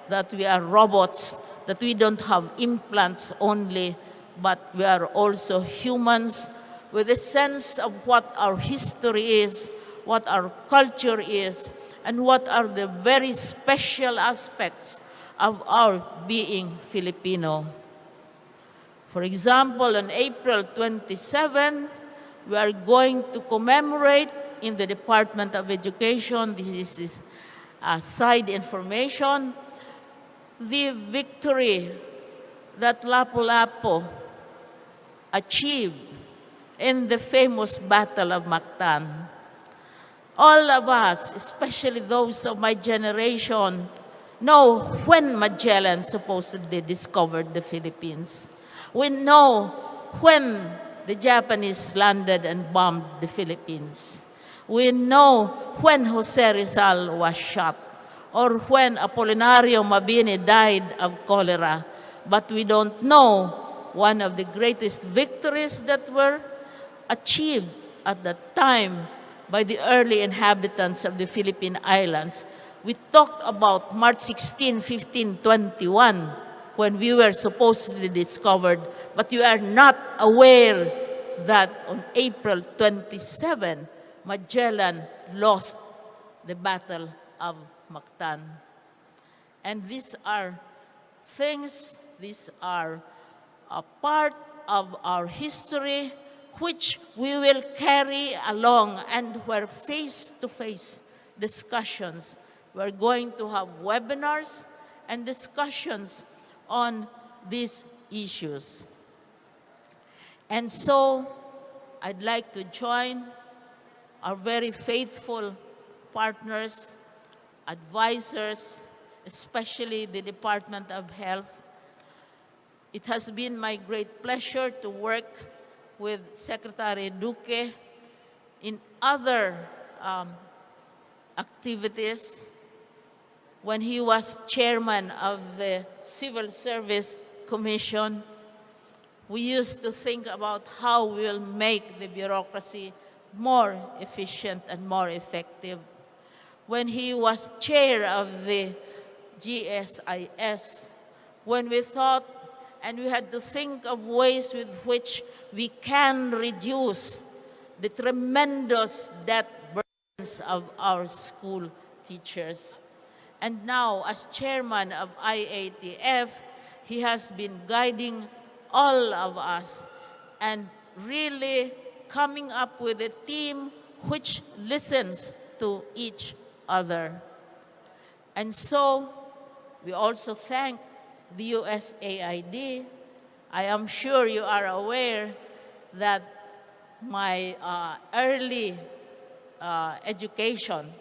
that we are robots, that we don't have implants only, but we are also humans with a sense of what our history is, what our culture is, and what are the very special aspects of our being Filipino. For example, on April 27, we are going to commemorate in the Department of Education, this is side information, the victory that Lapu-Lapu achieved in the famous Battle of Mactan. All of us, especially those of my generation, know when Magellan supposedly discovered the Philippines. We know when the Japanese landed and bombed the Philippines. We know when Jose Rizal was shot, or when Apolinario Mabini died of cholera. But we don't know one of the greatest victories that were achieved at that time by the early inhabitants of the Philippine Islands. We talked about March 16, 1521, when we were supposedly discovered, but you are not aware that on April 27, Magellan lost the Battle of Mactan. And these are things, these are a part of our history which we will carry along, and where face-to-face discussions. We're going to have webinars and discussions on these issues. And so I'd like to join our very faithful partners, advisors, especially the Department of Health. It has been my great pleasure to work with Secretary Duque in other activities. When he was chairman of the Civil Service Commission, we used to think about how we'll make the bureaucracy more efficient and more effective. When he was chair of the GSIS, when we thought and we had to think of ways with which we can reduce the tremendous debt burdens of our school teachers. And now, as chairman of IATF, he has been guiding all of us and really coming up with a team which listens to each other. And so, we also thank the USAID. I am sure you are aware that my early education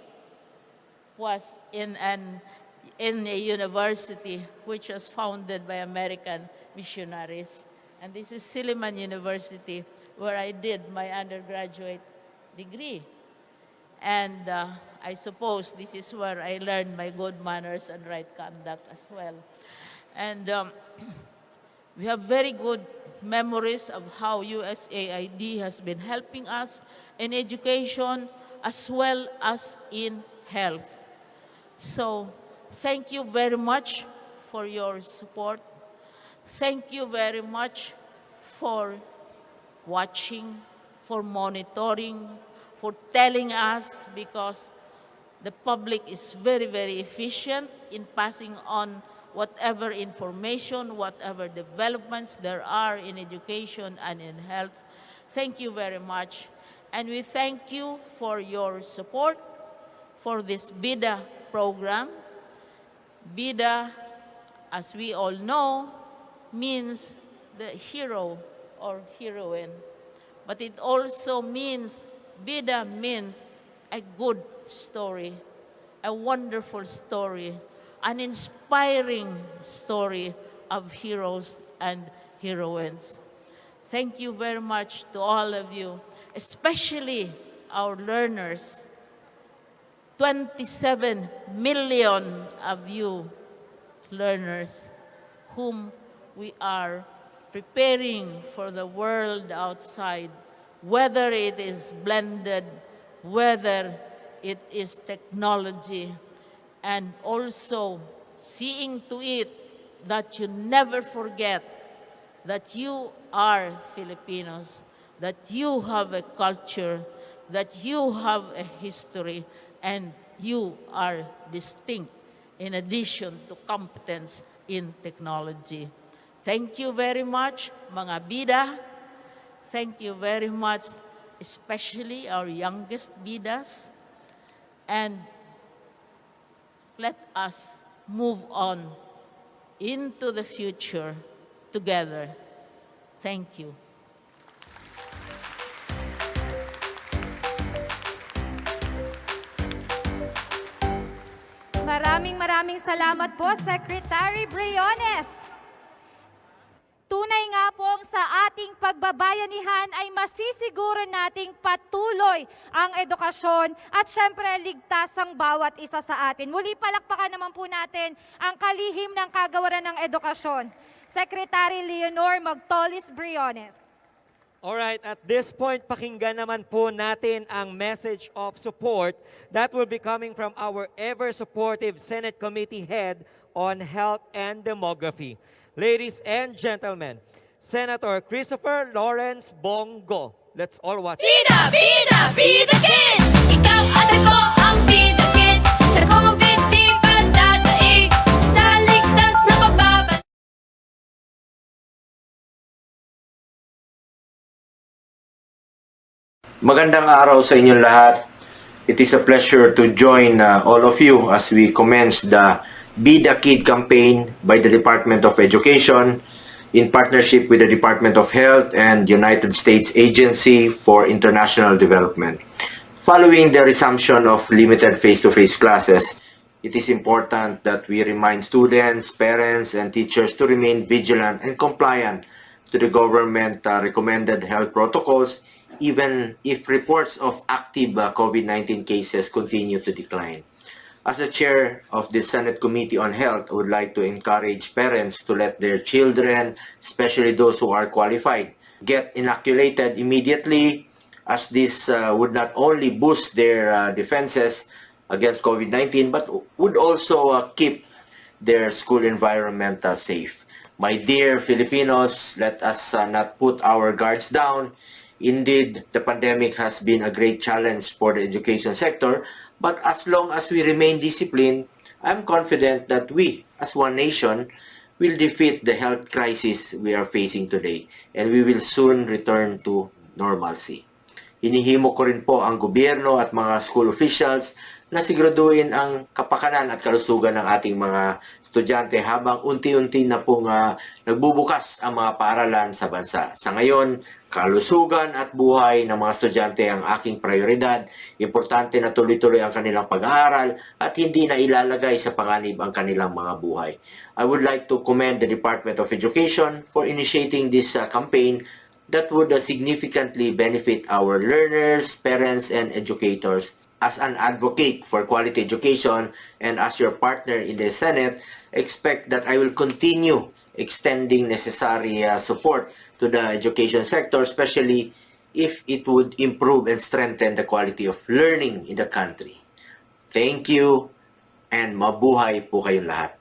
was in a university which was founded by American missionaries. And this is Silliman University, where I did my undergraduate degree. And I suppose this is where I learned my good manners and right conduct as well. And we have very good memories of how USAID has been helping us in education as well as in health. So thank you very much for your support. Thank you very much for watching, for monitoring, for telling us, because the public is very, very efficient in passing on whatever information, whatever developments there are in education and in health. Thank you very much. And we thank you for your support for this BIDA program. BIDA, as we all know, means the hero or heroine. But it also means, BIDA means a good story, a wonderful story, an inspiring story of heroes and heroines. Thank you very much to all of you, especially our learners. 27 million of you learners whom we are preparing for the world outside, whether it is blended, whether it is technology, and also seeing to it that you never forget that you are Filipinos, that you have a culture, that you have a history, and you are distinct in addition to competence in technology. Thank you very much, mga BIDA. Thank you very much, especially our youngest BIDAs. And let us move on into the future together. Thank you. Maraming salamat po, Secretary Briones. Tunay nga pong sa ating pagbabayanihan ay masisiguro nating patuloy ang edukasyon at syempre ligtas ang bawat isa sa atin. Muli palakpakan naman po natin ang kalihim ng kagawaran ng edukasyon, Secretary Leonor Magtolis Briones. Alright, at this point, pakinggan naman po natin ang message of support that will be coming from our ever-supportive Senate Committee Head on Health and Demography. Ladies and gentlemen, Senator Christopher Lawrence Bongo. Let's all watch. Bida, bida, bida kid! Ikaw at ako ang bida kid. Sa COVID di pa dadaig. Sa ligtas na pagbabalik. Magandang araw sa inyong lahat. It is a pleasure to join all of you as we commence the BIDA Kid Campaign by the Department of Education in partnership with the Department of Health and United States Agency for International Development. Following the resumption of limited face-to-face classes, it is important that we remind students, parents, and teachers to remain vigilant and compliant to the government recommended health protocols even if reports of active COVID-19 cases continue to decline. As the chair of the Senate Committee on Health, I would like to encourage parents to let their children, especially those who are qualified, get inoculated immediately, as this would not only boost their defenses against COVID-19 but would also keep their school environment safe. My dear Filipinos, let us not put our guards down. Indeed, the pandemic has been a great challenge for the education sector, but as long as we remain disciplined, I'm confident that we, as one nation, will defeat the health crisis we are facing today, and we will soon return to normalcy. Hinihimo ko rin po ang gobyerno at mga school officials na siguraduhin ang kapakanan at kalusugan ng ating mga estudyante habang unti-unti na pong nagbubukas ang mga paaralan sa bansa. Sa ngayon, kalusugan at buhay ng mga estudyante ang aking prioridad. Importante na tuloy-tuloy ang kanilang pag-aaral at hindi na ilalagay sa panganib ang kanilang mga buhay. I would like to commend the Department of Education for initiating this campaign that would significantly benefit our learners, parents, and educators. As an advocate for quality education and as your partner in the Senate, expect that I will continue extending necessary support to the education sector, especially if it would improve and strengthen the quality of learning in the country. Thank you, and mabuhay po kayong lahat.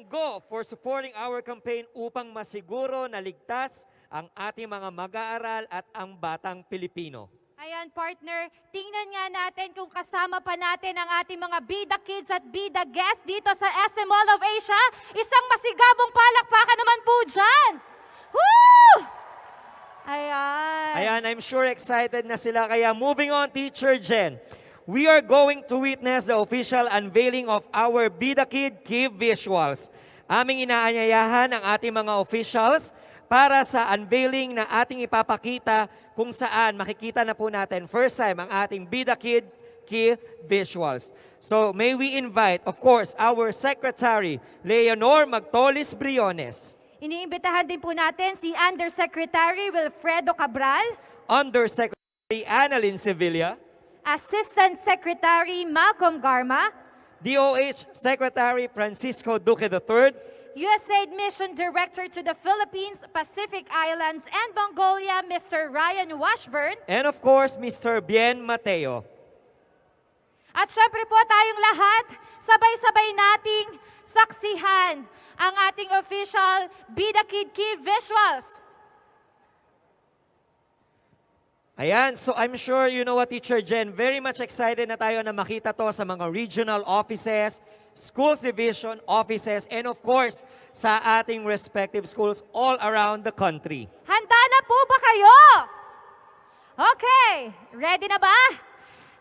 Go for supporting our campaign upang masiguro na ligtas ang ating mga mag-aaral at ang batang Pilipino. Ayan, partner, tingnan nga natin kung kasama pa natin ang ating mga BIDA Kids at BIDA Guests dito sa SM Mall of Asia. Isang masigabong palakpakan naman po dyan. Woo! Ayan, I'm sure excited na sila. Kaya moving on, Teacher Jen. We are going to witness the official unveiling of our BIDA Kid key visuals. Aming inaanyayahan ang ating mga officials para sa unveiling na ating ipapakita kung saan makikita na po natin first time ang ating BIDA Kid key visuals. So may we invite, of course, our Secretary, Leonor Magtolis Briones. Iniimbitahan din po natin si Undersecretary Wilfredo Cabral, Undersecretary Annalyn Sevilla, Assistant Secretary Malcolm Garma, DOH Secretary Francisco Duque III, USAID Mission Director to the Philippines, Pacific Islands, and Mongolia, Mr. Ryan Washburn, and of course, Mr. Bien Mateo. at syempre po tayong lahat, sabay-sabay nating saksihan ang ating official BIDA Kid Key Visuals. Ayan, so I'm sure you know what, Teacher Jen, very much excited na tayo na makita to sa mga regional offices, schools division offices, and of course, sa ating respective schools all around the country. Handa na po ba kayo? Okay, ready na ba?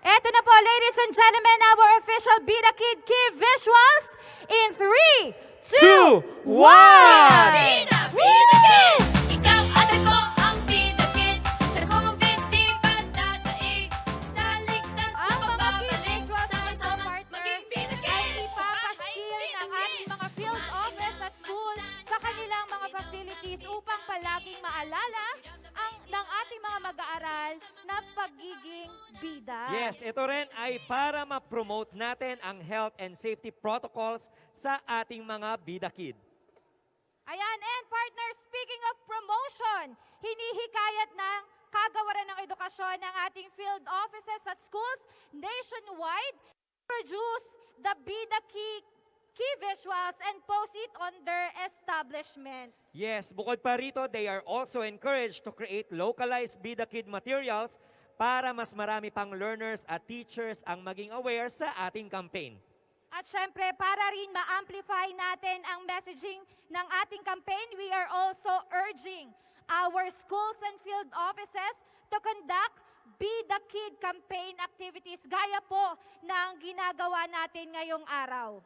Eto na po, ladies and gentlemen, our official BIDA Kid Key Visuals in 3, 2, 1! Bida, Bida Kid! Ikaw at ako ang Bida Kid. Sa COVID di pa dadaig. Sa ligtas na pagbabalik. Sama-sama maging Bida Kid. Ay ipapaskil ng ating mga field office at school sa kanilang mga facilities upang palaging maalala ng ating mga mag-aaral na pagiging bida. Yes, ito rin ay para ma-promote natin ang health and safety protocols sa ating mga BIDA Kid. Ayan, and partner, speaking of promotion, hinihikayat ng kagawaran ng edukasyon ng ating field offices at schools nationwide produce the BIDA Key visuals and post it on their establishments. Yes, bukod pa rito, they are also encouraged to create localized BIDA Kid materials para mas marami pang learners at teachers ang maging aware sa ating campaign. At syempre, para rin ma-amplify natin ang messaging ng ating campaign, we are also urging our schools and field offices to conduct BIDA Kid Campaign activities gaya po ng ginagawa natin ngayong araw.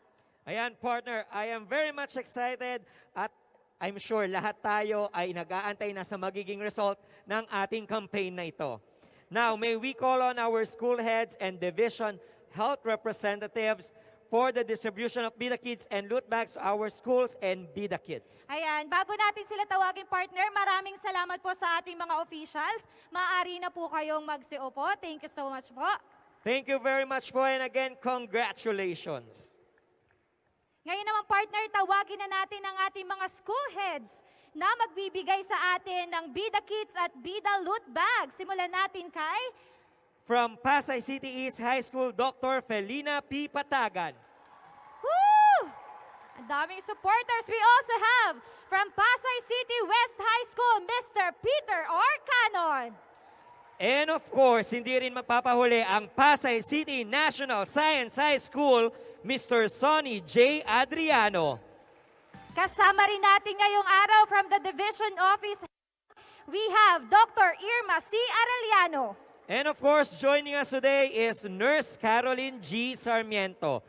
Ayan, partner, I am very much excited at I'm sure lahat tayo ay nag-aantay na sa magiging result ng ating campaign na ito. Now, may we call on our school heads and division health representatives for the distribution of BIDA Kids and loot bags to our schools and BIDA Kids. Ayan, bago natin sila tawagin partner, maraming salamat po sa ating mga officials. Maaari na po kayong magsiupo. Thank you so much po. Thank you very much po, and again, congratulations. Ngayon naman partner, tawagin na natin ang ating mga school heads na magbibigay sa atin ng BIDA Kits at BIDA Loot Bags. Simulan natin kay... From Pasay City East High School, Dr. Felina P. Patagan. Woo! Ang daming supporters. We also have from Pasay City West High School, Mr. Peter Orcanon. And of course, hindi rin magpapahuli ang Pasay City National Science High School, Mr. Sonny J. Adriano. Kasama rin natin ngayong araw from the Division Office, we have Dr. Irma C. Arellano. And of course, joining us today is Nurse Caroline G. Sarmiento.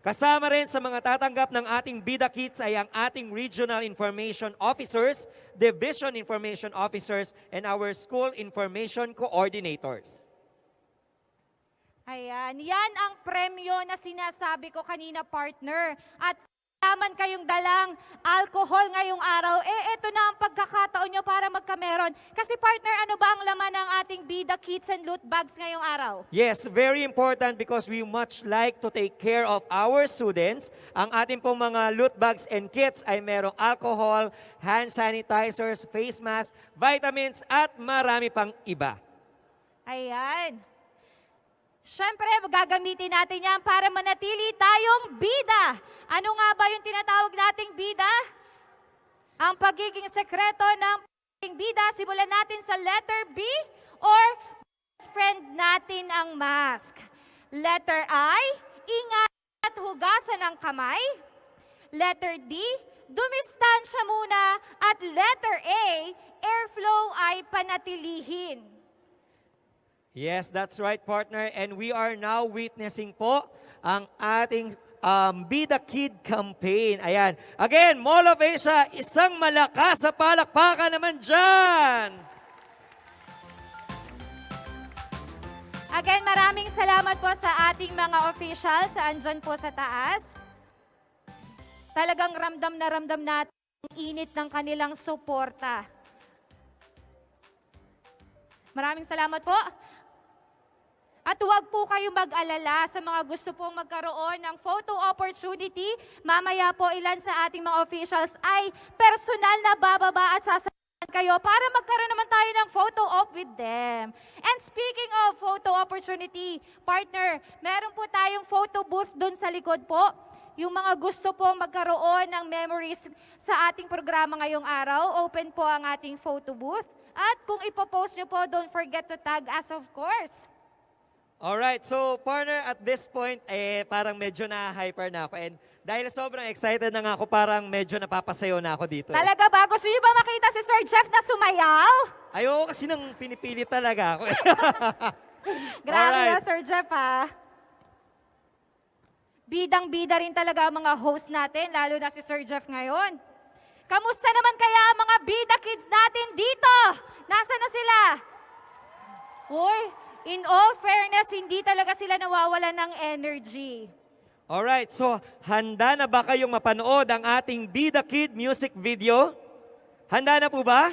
Kasama rin sa mga tatanggap ng ating BIDA Kits ay ang ating Regional Information Officers, Division Information Officers, and our School Information Coordinators. Ayan, yan ang premyo na sinasabi ko kanina, partner. At naman kayong dalang alcohol ngayong araw, ito na ang pagkakataon nyo para magkameron. Kasi partner, ano ba ang laman ng ating BIDA Kits and Loot Bags ngayong araw? Yes, very important because we much like to take care of our students. Ang ating pong mga loot bags and kits ay merong alcohol, hand sanitizers, face mask, vitamins, at marami pang iba. Ayan. Siyempre, gagamitin natin yan para manatili tayong bida. Ano nga ba yung tinatawag nating bida? Ang pagiging sekreto ng pagiging bida, simulan natin sa letter B or best friend natin ang mask. Letter I, ingat at hugasan ang kamay. Letter D, dumistansya muna. At letter A, airflow ay panatilihin. Yes, that's right, partner. And we are now witnessing po ang ating BIDA Kid Campaign. Ayan. Again, Mall of Asia, isang malakas sa palakpakan naman dyan. Again, maraming salamat po sa ating mga officials sa andyan po sa taas. Talagang ramdam natin ang init ng kanilang suporta. Maraming salamat po. At huwag po kayong mag-alala sa mga gusto pong magkaroon ng photo opportunity. Mamaya po ilan sa ating mga officials ay personal na bababa at sasamahan kayo para magkaroon naman tayo ng photo op with them. And speaking of photo opportunity, partner, meron po tayong photo booth doon sa likod po. Yung mga gusto pong magkaroon ng memories sa ating programa ngayong araw, open po ang ating photo booth. At kung ipopost nyo po, don't forget to tag us, of course. Alright, so partner, at this point, parang medyo na-hyper na ako. And dahil sobrang excited na nga ako, parang medyo napapasayo na ako dito. Talaga ba? Gusto nyo ba makita si Sir Jeff na sumayaw? Ayoko kasi nang pinipili talaga ako. Grabe Alright. na, Sir Jeff, ha? Bidang-bida rin talaga ang mga host natin, lalo na si Sir Jeff ngayon. Kamusta naman kaya ang mga bida kids natin dito? Nasaan na sila? Uy, in all fairness, hindi talaga sila nawawala ng energy. Alright, so handa na ba kayong mapanood ang ating BIDA Kid music video? Handa na po ba?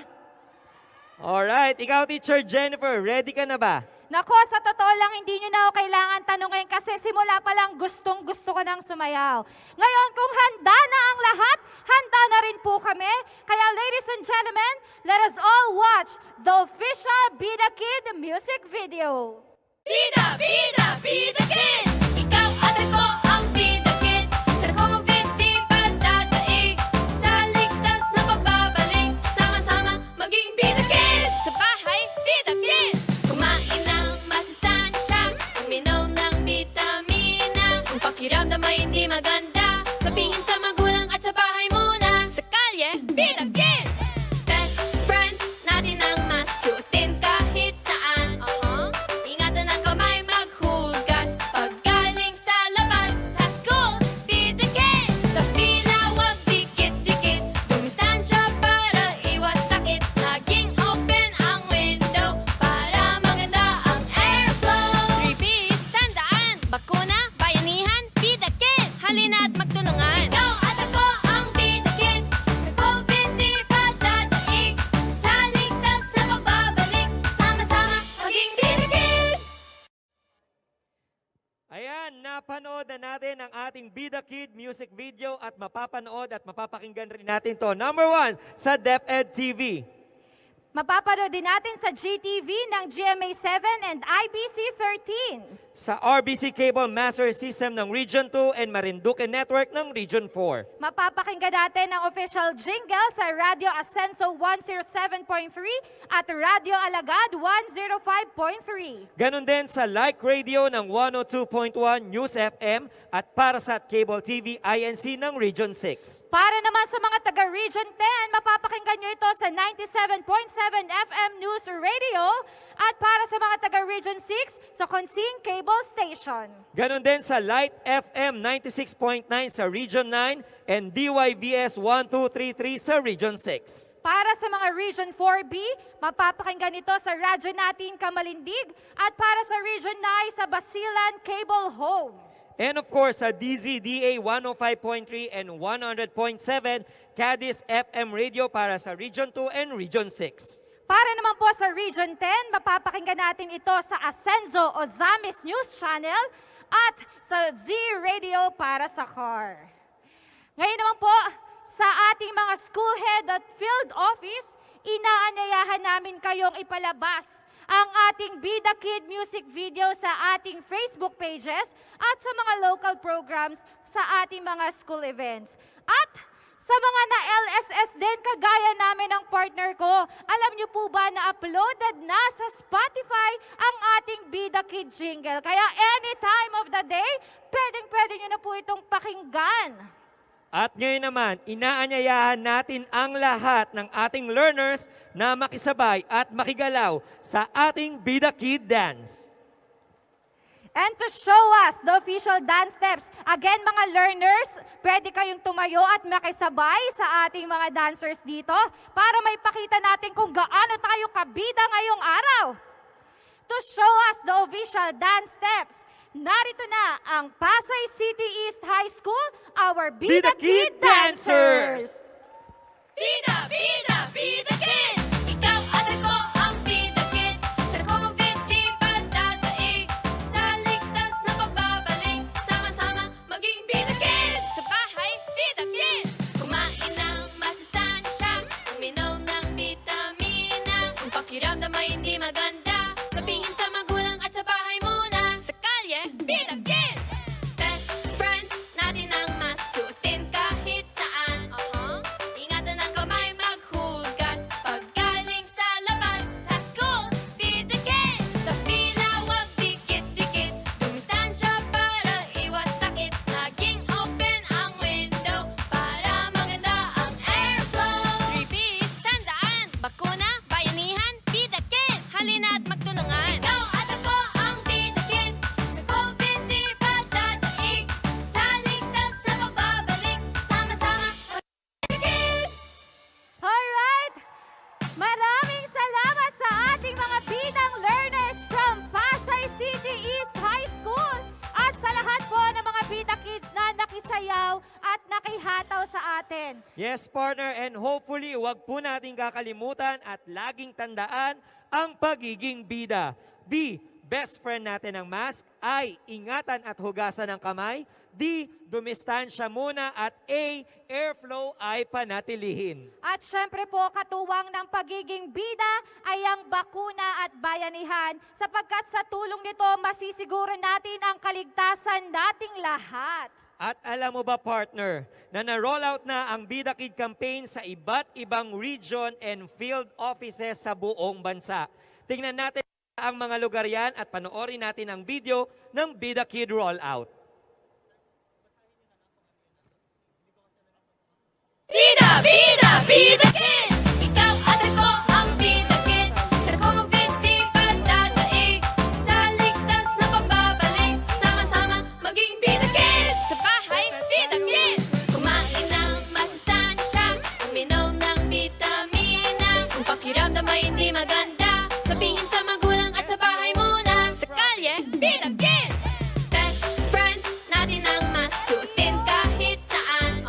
Alright, ikaw Teacher Jennifer, ready ka na ba? Nako, sa totoo lang, hindi nyo na ako kailangan tanungin kasi simula pa lang gustong-gusto ko nang sumayaw. Ngayon, kung handa na ang lahat, handa na rin po kami. Kaya ladies and gentlemen, let us all watch the official BIDA Kid music video. Bida, bida, bida kid! Ikaw at ako ang bida kid. Sa COVID di pa dadaig. Sa ligtas na pagbabalik. Sama-sama maging bida kid. Sa bahay, bida kid. Kumain ng masustansya. Uminom ng vitamina. Ang pakiramdam ay hindi maganda. Sabihin sa magulang at sa bahay muna. Sa kalye, bida kid! Best friend natin ang masuotin kahit saan. Ingatan ang kamay maghugas pag galing sa labas. Sa school, bida kid! Sa pila, wag dikit-dikit. Dumistansya para iwas sakit. Laging open ang window para maganda ang airflow. 3Bs, tandaan. Bakuna, bayanihan, bida kid. Halina't magtulungan. Ikaw at ako ang bida kid. Sa COVID di pa dadaig. Sa ligtas na pagbabalik. Sama-sama maging bida kid. Ayan, napanood na natin ang ating BIDA Kid music video at mapapanood at mapapakinggan rin natin to. Number 1 sa DepEd TV. Mapapanood din natin sa GTV ng GMA7 and IBC 13. Sa RBC Cable Master System ng Region 2 and Marinduque Network ng Region 4. Mapapakinggan natin ang official jingle sa Radio Ascenso 107.3 at Radio Alagad 105.3. Ganon din sa Like Radio ng 102.1 News FM at Parasat Cable TV INC ng Region 6. Para naman sa mga taga Region 10, mapapakinggan nyo ito sa 97.7 FM News Radio at para sa mga taga Region 6 sa Consing Cable Station. Ganon din sa Light FM 96.9 sa Region 9 and DYVS 1233 sa Region 6. Para sa mga Region 4B, mapapakinggan ito sa radyo natin Kamalindig at para sa Region 9 sa Basilan Cable Home. And of course, sa DZDA 105.3 and 100.7 Cadiz FM Radio para sa Region 2 and Region 6. Para naman po sa Region 10, mapapakinggan natin ito sa Ascenso o Zamis News Channel at sa Z Radio para sa car. Ngayon naman po, sa ating mga school head at field office, inaanyayahan namin kayong ipalabas ang ating BIDA Kid music video sa ating Facebook pages at sa mga local programs sa ating mga school events. At sa mga na-LSS din, kagaya namin ng partner ko, alam niyo po ba na uploaded na sa Spotify ang ating BIDA Kid jingle? Kaya any time of the day, pwedeng-pwede niyo na po itong pakinggan. At ngayon naman, inaanyayahan natin ang lahat ng ating learners na makisabay at makigalaw sa ating BIDA Kid Dance. And to show us the official dance steps, again mga learners, pwede kayong tumayo at makisabay sa ating mga dancers dito para may pakita natin kung gaano tayo kabida ngayong araw. To show us the official dance steps, narito na ang Pasay City East High School, our BIDA Kid Dancers! Bida, bida, bida kid! Ikaw at ako ang bida kid. Sa COVID di patataig, sa ligtas na pagbabalik, sama-sama maging bida kid. Sa bahay, bida kid. Kumain ng masustansya, uminom ng bitamina. Kung pakiramdam ay hindi maganda, sabihin sa magulang at sa bahay muna. Sa kalye, bida kid. Best friend natin ang mask, suotin kahit saan. Ingatan ang kamay, maghugas pag galing sa labas. Sa school, bida kid. Sa pila, wag dikit-dikit. Dumistansya para iwas sakit. Laging open ang window para maganda ang airflow. 3Bs, tandaan, bakuna, bayanihan, bida kid. Halina't magtulungan. Ikaw at ako ang bida kid. Sa COVID di patataig, sa ligtas na pagbabalik, sama-sama bida kid. Alright! Maraming salamat sa ating mga bidang learners from Pasay City East High School at sa lahat po ng mga bida kids na nakisayaw at nakihataw sa atin. Yes, partner, and hopefully, huwag po natin kakalimutan at laging tandaan ang pagiging bida. B, best friend natin ang mask. I, ingatan at hugasan ng kamay. D, dumistansya muna. At A, airflow ay panatilihin. At syempre po, katuwang ng pagiging bida ay ang bakuna at bayanihan sapagkat sa tulong nito masisiguro natin ang kaligtasan nating lahat. At alam mo ba, partner, na na-roll out na ang BIDA Kid Campaign sa iba't ibang region and field offices sa buong bansa. Tingnan natin ang mga lugar yan at panoorin natin ang video ng BIDA Kid Rollout. Bida, bida, bida kid! Ikaw at ako ang bida kid. Sa COVID di patataig, sa ligtas na pagbabalik, sama-sama maging bida kid. Sa bahay, bida kid. Kumain ng masustansya, uminom ng bitamina. Kung pakiramdam ay hindi maganda, sabihin sa magulang at sa bahay muna. Sa kalye, bida kid. Best friend natin ang mask, suotin kahit saan.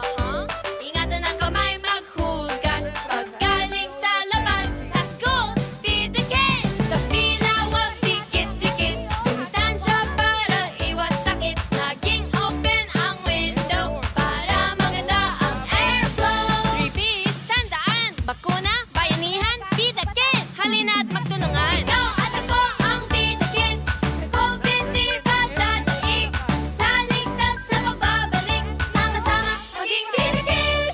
Ingatan ang kamay, maghugas pag galing sa labas. Sa school, bida kid. Sa pila, wag dikit-dikit. Dumistansya para iwas sakit. Laging open ang window para maganda ang airflow. 3Bs, tandaan, bakuna, bayanihan, bida kid. Halina't magtulungan. Ikaw at ako ang bida kid. Sa COVID di patataig, sa ligtas na pagbabalik, sama-sama maging bida kid.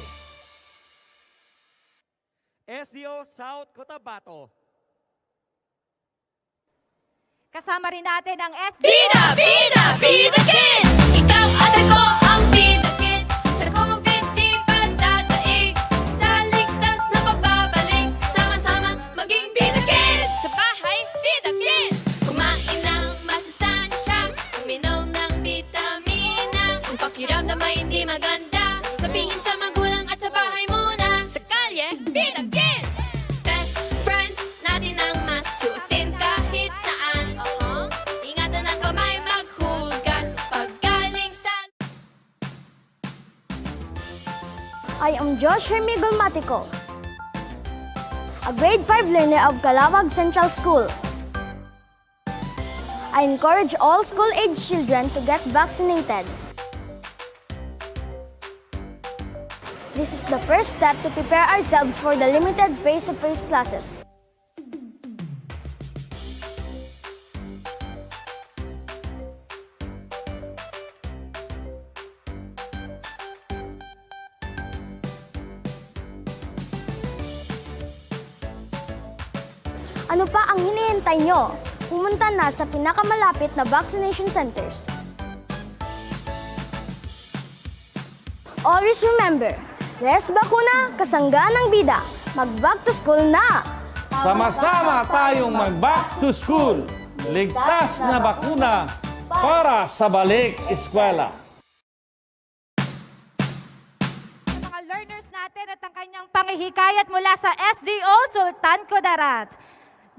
SDO South Cotabato. Kasama rin natin ang SD. Bida, bida, bida kid! Ikaw at ako ang bida kid. Sa COVID di patataig, sa ligtas na pagbabalik, sama-sama maging bida kid. Sa bahay, bida kid. Kumain ng masustansya, uminom ng bitamina. Kung pakiramdam ay hindi maganda, sabihin sa magulang at sa bahay muna. Sa kalye, bida kid. Best friend natin ang mask, suotin kahit saan. Ingatan ang kamay, maghugas pag galing sa... I am Josh Hermigol Matico, a grade 5 learner of Calawag Central School. I encourage all school-age children to get vaccinated. This is the first step to prepare ourselves for the limited face-to-face classes. Ano pa ang hinihintay nyo? Pumunta na sa pinakamalapit na vaccination centers. Always remember, less bakuna, kasangga ng bida. Mag-back to school na! Sama-sama tayong mag-back to school. Ligtas na bakuna para sa balik eskwela. Mga learners natin at ang kanyang pangihikayat mula sa SDO Sultan Kudarat.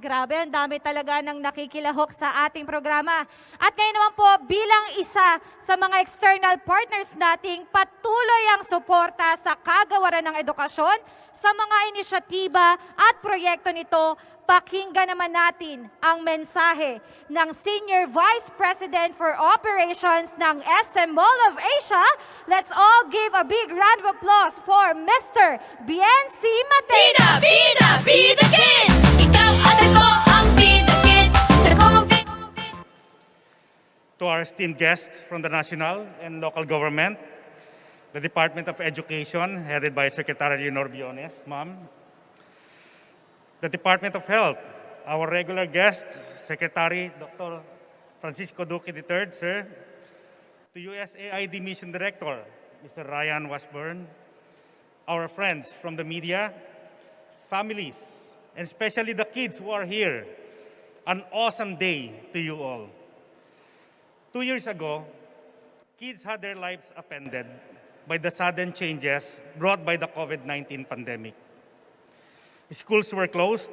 Grabe, ang dami talaga ng nakikilahok sa ating programa. At ngayon naman po, bilang isa sa mga external partners nating patuloy ang suporta sa kagawaran ng edukasyon, sa mga inisyatiba at proyekto nito, pakinggan naman natin ang mensahe ng Senior Vice President for Operations ng SM Mall of Asia. Let's all give a big round of applause for Mr. BNC Mateo. Bida Kid! Ikaw at ako ang Bida Kid sa COVID. To our esteemed guests from the national and local government, the Department of Education, headed by Secretary Leonor Biones, Ma'am, the Department of Health, our regular guest, Secretary Dr. Francisco Duque III, sir, to USAID Mission Director, Mr. Ryan Washburn, our friends from the media, families, and especially the kids who are here, an awesome day to you all. 2 years ago, kids had their lives upended by the sudden changes brought by the COVID-19 pandemic. Schools were closed,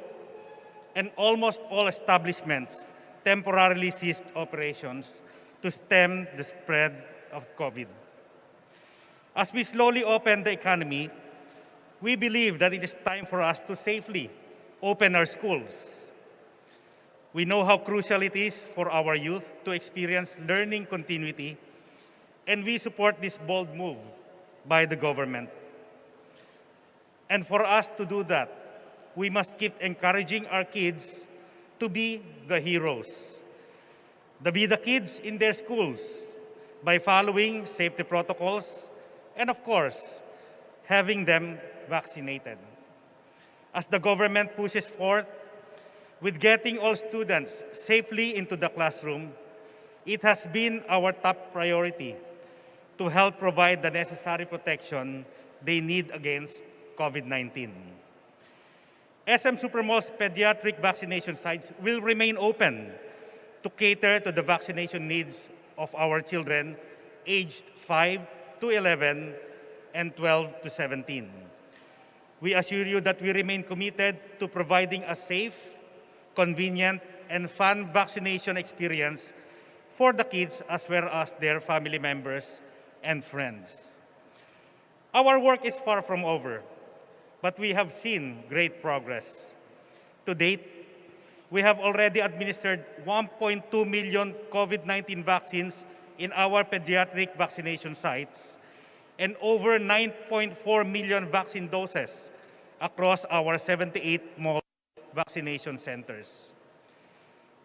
and almost all establishments temporarily ceased operations to stem the spread of COVID. As we slowly open the economy, we believe that it is time for us to safely open our schools. We know how crucial it is for our youth to experience learning continuity, and we support this bold move by the government. And for us to do that, we must keep encouraging our kids to be the heroes. The BIDA kids in their schools by following safety protocols and, of course, having them vaccinated. As the government pushes forth with getting all students safely into the classroom, it has been our top priority to help provide the necessary protection they need against COVID-19. SM Supermall's pediatric vaccination sites will remain open to cater to the vaccination needs of our children aged 5 to 11 and 12 to 17. We assure you that we remain committed to providing a safe, convenient, and fun vaccination experience for the kids as well as their family members and friends. Our work is far from over, but we have seen great progress. To date, we have already administered 1.2 million COVID-19 vaccines in our pediatric vaccination sites and over 9.4 million vaccine doses across our 78 mall vaccination centers.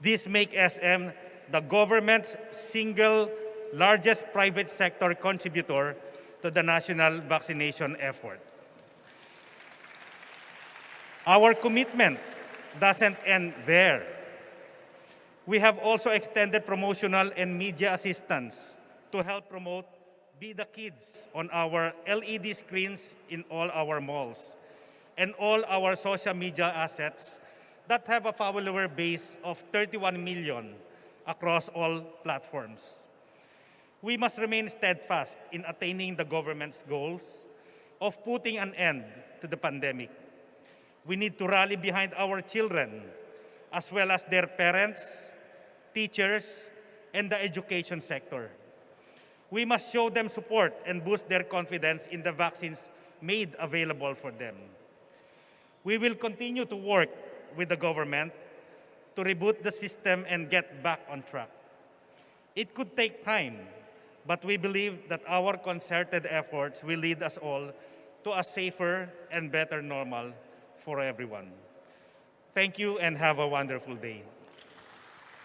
This makes SM the government's single largest private sector contributor to the national vaccination effort. Our commitment doesn't end there. We have also extended promotional and media assistance to help promote BIDA Kids on our LED screens in all our malls and all our social media assets that have a follower base of 31 million across all platforms. We must remain steadfast in attaining the government's goals of putting an end to the pandemic. We need to rally behind our children, as well as their parents, teachers, and the education sector. We must show them support and boost their confidence in the vaccines made available for them. We will continue to work with the government to reboot the system and get back on track. It could take time, but we believe that our concerted efforts will lead us all to a safer and better normal for everyone. Thank you and have a wonderful day.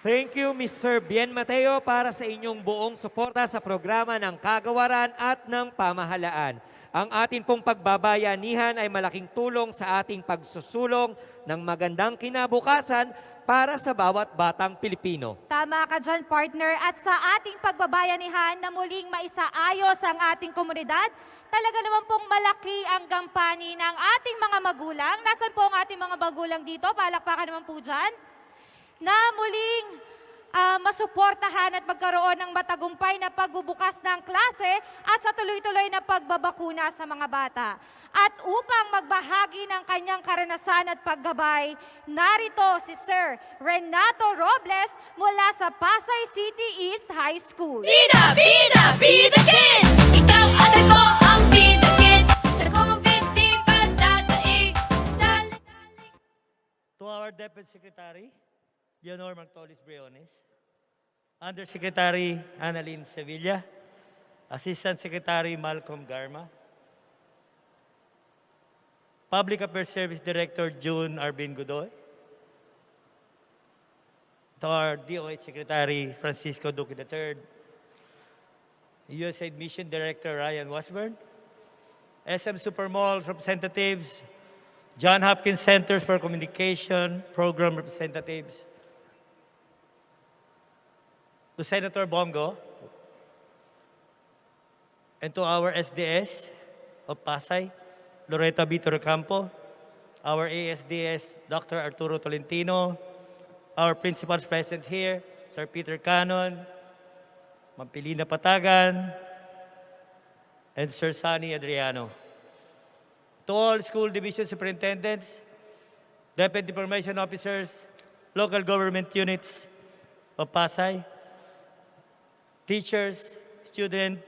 Thank you, Mr. Bien Mateo, para sa inyong buong suporta sa programa ng kagawaran at ng pamahalaan. Ang atin pong pagbabayanihan ay malaking tulong sa ating pagsusulong ng magandang kinabukasan para sa bawat batang Pilipino. Tama ka dyan, partner. At sa ating pagbabayanihan na muling maisaayos ang ating komunidad, talaga naman pong malaki ang gampani ng ating mga magulang. Nasaan po ang ating mga magulang dito? Palakpakan naman po dyan. Na muling masuportahan at magkaroon ng matagumpay na pagbubukas ng klase at sa tuloy-tuloy na pagbabakuna sa mga bata. At upang magbahagi ng kanyang karanasan at paggabay, narito si Sir Renato Robles mula sa Pasay City East High School. Bida, bida, bida kid! Ikaw at ako ang bida kid. Sa COVID di pa dadaig. To our DepEd Secretary, Leonor Martolis Briones, Undersecretary Annalyn Sevilla, Assistant Secretary Malcolm Garma, Public Affairs Service Director June Arbin Godoy, to our DOH Secretary Francisco Duque III, USAID Mission Director Ryan Wasburn, SM Supermall representatives, John Hopkins Centers for Communication Program representatives, to Senator Bongo, and to our SDS of Pasay, Loretta Vitor Campo, our ASDS, Dr. Arturo Tolentino, our principals present here, Sir Peter Canon, Ma'am Pilina Patagan, and Sir Sunny Adriano. To all school division superintendents, DepEd information officers, local government units of Pasay, teachers, students,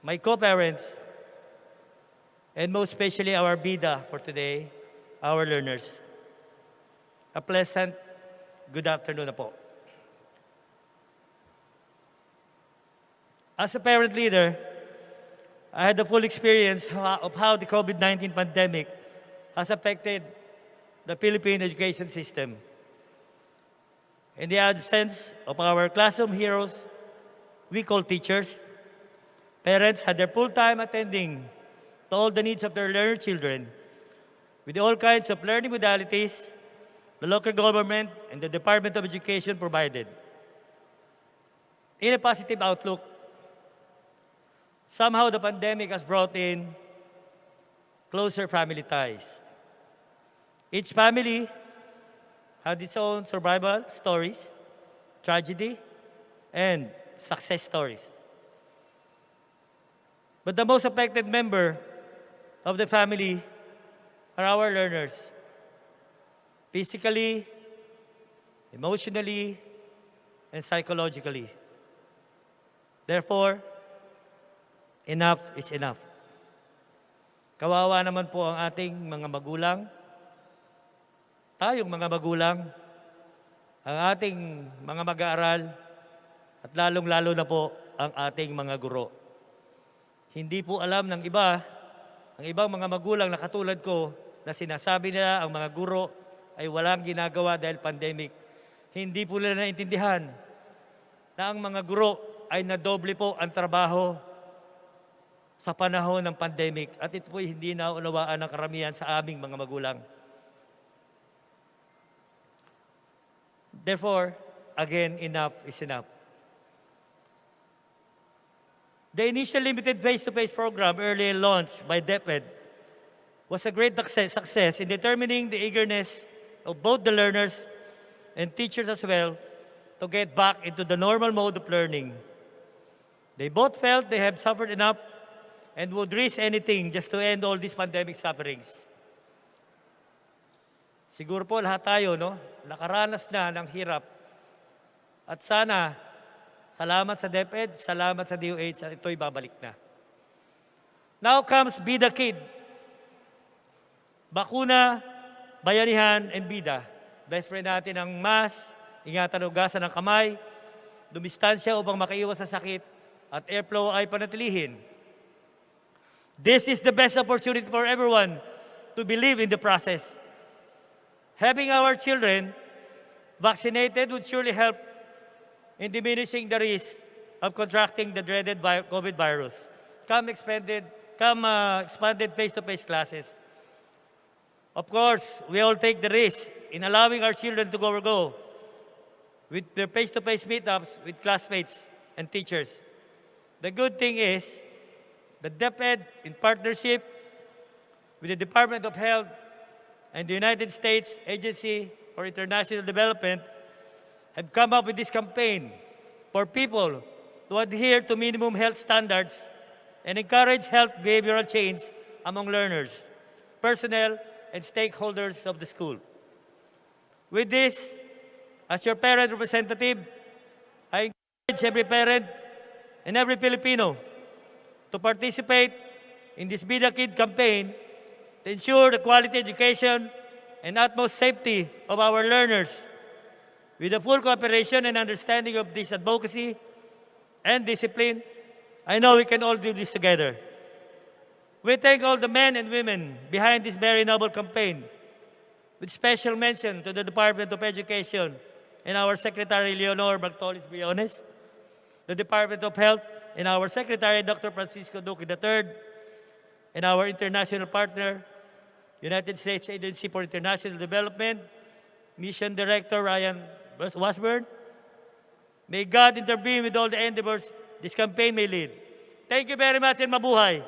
my co-parents, and most especially our BIDA for today, our learners. A pleasant good afternoon na po. As a parent leader, I had the full experience of how the COVID-19 pandemic has affected the Philippine education system. In the absence of our classroom heroes, we call teachers, parents had their full time attending to all the needs of their learner children with all kinds of learning modalities the local government and the Department of Education provided. In a positive outlook, somehow the pandemic has brought in closer family ties. Each family had its own survival stories, tragedy, and success stories. But the most affected member of the family are our learners. Physically, emotionally, and psychologically. Therefore, enough is enough. Kawawa naman po ang ating mga magulang, tayong mga magulang, ang ating mga mag-aaral, at lalong-lalo na po ang ating mga guro. Hindi po alam ng iba, ang ibang mga magulang na katulad ko, na sinasabi nila ang mga guro ay walang ginagawa dahil pandemic. Hindi po nila naintindihan na ang mga guro ay nadoble po ang trabaho sa panahon ng pandemic at ito po hindi naunawaan ng karamihan sa aming mga magulang. Therefore, again, enough is enough. The initial limited face-to-face program early launched by DepEd was a great success in determining the eagerness of both the learners and teachers as well to get back into the normal mode of learning. They both felt they have suffered enough and would risk anything just to end all these pandemic sufferings. Siguro po lahat tayo, no? Nakaranas na ng hirap. At sana, salamat sa DepEd, salamat sa DOH, at ito'y babalik na. Now comes BIDA Kid. Bakuna, bayanihan, and BIDA. Best friend natin ang mask, ingatan ang hugasan ng kamay, dumistansya upang makaiwas sa sakit, at airflow ay panatilihin. This is the best opportunity for everyone to believe in the process. Having our children vaccinated would surely help in diminishing the risk of contracting the dreaded COVID virus. Come expanded face-to-face classes. Of course, we all take the risk in allowing our children to go with their face-to-face meetups with classmates and teachers. The good thing is, the DepEd, in partnership with the Department of Health and the United States Agency for International Development, have come up with this campaign for people to adhere to minimum health standards and encourage health behavioral change among learners, personnel, and stakeholders of the school. With this, as your parent representative, I encourage every parent and every Filipino to participate in this BIDA Kid campaign to ensure the quality education and utmost safety of our learners. With the full cooperation and understanding of this advocacy and discipline, I know we can all do this together. We thank all the men and women behind this very noble campaign, with special mention to the Department of Education and our Secretary Leonor Bartolis Briones, the Department of Health and our Secretary Dr. Francisco Duque III, and our international partner, United States Agency for International Development, Mission Director Ryan Washburn. May God intervene with all the endeavors this campaign may lead. Thank you very much and mabuhay!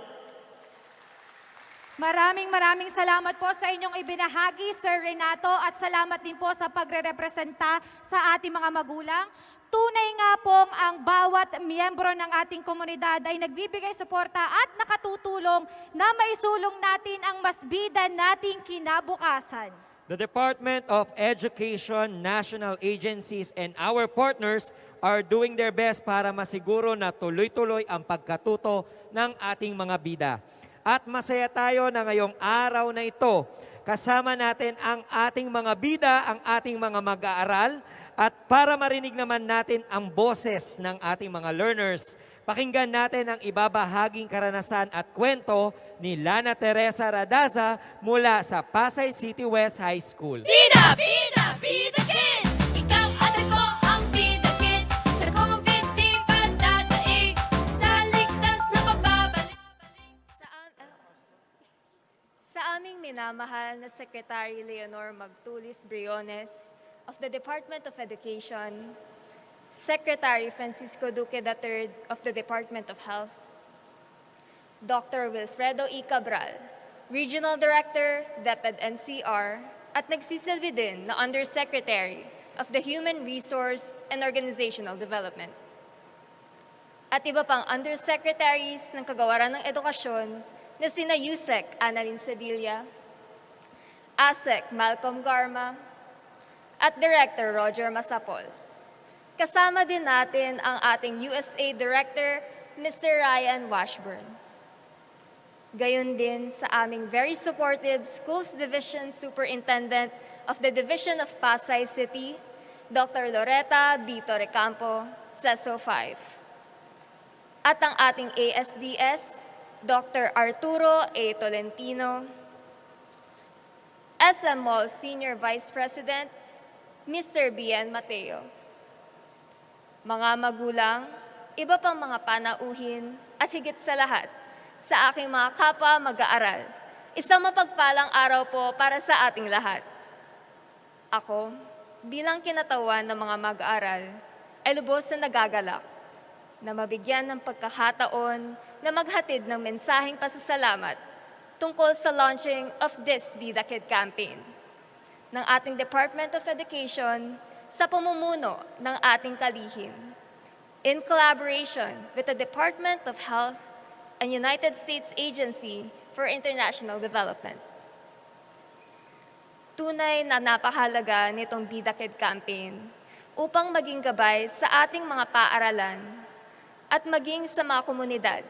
Maraming salamat po sa inyong ibinahagi, Sir Renato, at salamat din po sa pagre-representa sa ating mga magulang. Tunay nga pong ang bawat miyembro ng ating komunidad ay nagbibigay suporta at nakatutulong na maisulong natin ang mas bida nating kinabukasan. The Department of Education, national agencies, and our partners are doing their best para masiguro na tuloy-tuloy ang pagkatuto ng ating mga bida. At masaya tayo na ngayong araw na ito, kasama natin ang ating mga bida, ang ating mga mag-aaral, at para marinig naman natin ang boses ng ating mga learners, pakinggan natin ang ibabahaging karanasan at kwento ni Lana Teresa Radaza mula sa Pasay City West High School. Bida, bida, bida kid! Ikaw at ako ang bida kid. Sa COVID di padadaig, sa ligtas na pagbabalik. Sa aming minamahal na Secretary Leonor Magtulis Briones of the Department of Education, Secretary Francisco Duque III of the Department of Health, Dr. Wilfredo E. Cabral, Regional Director, DepEd NCR, at nagsisilbi din na Undersecretary of the Human Resource and Organizational Development. At iba pang Undersecretaries ng Kagawaran ng Edukasyon na sina Yusek Annalyn Sevilla, ASEC Malcolm Garma, at Director Roger Masapol. Kasama din natin ang ating USAID Director, Mr. Ryan Washburn. Gayon din sa aming very supportive Schools Division Superintendent of the Division of Pasay City, Dr. Loretta B. Torrecampo, CESO 5. At ang ating ASDS, Dr. Arturo A. Tolentino, SM Mall Senior Vice President, Mr. B.N. Mateo. Mga magulang, iba pang mga panauhin, at higit sa lahat, sa aking mga kapwa mag-aaral, isang mapagpalang araw po para sa ating lahat. Ako, bilang kinatawan ng mga mag-aaral, ay lubos na nagagalak na mabigyan ng pagkakataon na maghatid ng mensaheng pasasalamat tungkol sa launching of this BIDA Kid Campaign ng ating Department of Education sa pamumuno ng ating kalihim, in collaboration with the Department of Health and United States Agency for International Development. Tunay na napakahalaga nitong BIDA Kid Campaign upang maging gabay sa ating mga paaralan at maging sa mga komunidad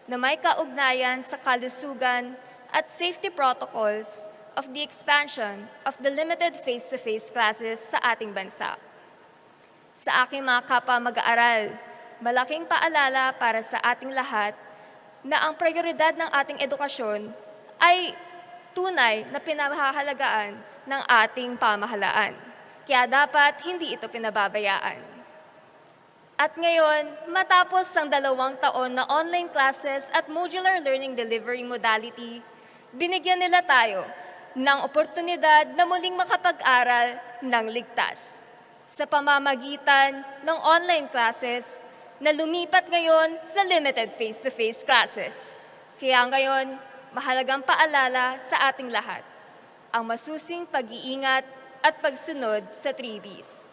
na may kaugnayan sa kalusugan at safety protocols of the expansion of the limited face-to-face classes sa ating bansa. Sa aking mga kapwa mag-aaral, malaking paalala para sa ating lahat na ang prioridad ng ating edukasyon ay tunay na pinahahalagaan ng ating pamahalaan. Kaya dapat hindi ito pinababayaan. At ngayon, matapos ang 2 taon na online classes at modular learning delivery modality, binigyan nila tayo ng oportunidad na muling makapag-aral ng ligtas sa pamamagitan ng online classes na lumipat ngayon sa limited face-to-face classes. Kaya ngayon, mahalagang paalala sa ating lahat, ang masusing pag-iingat at pagsunod sa 3 Bs.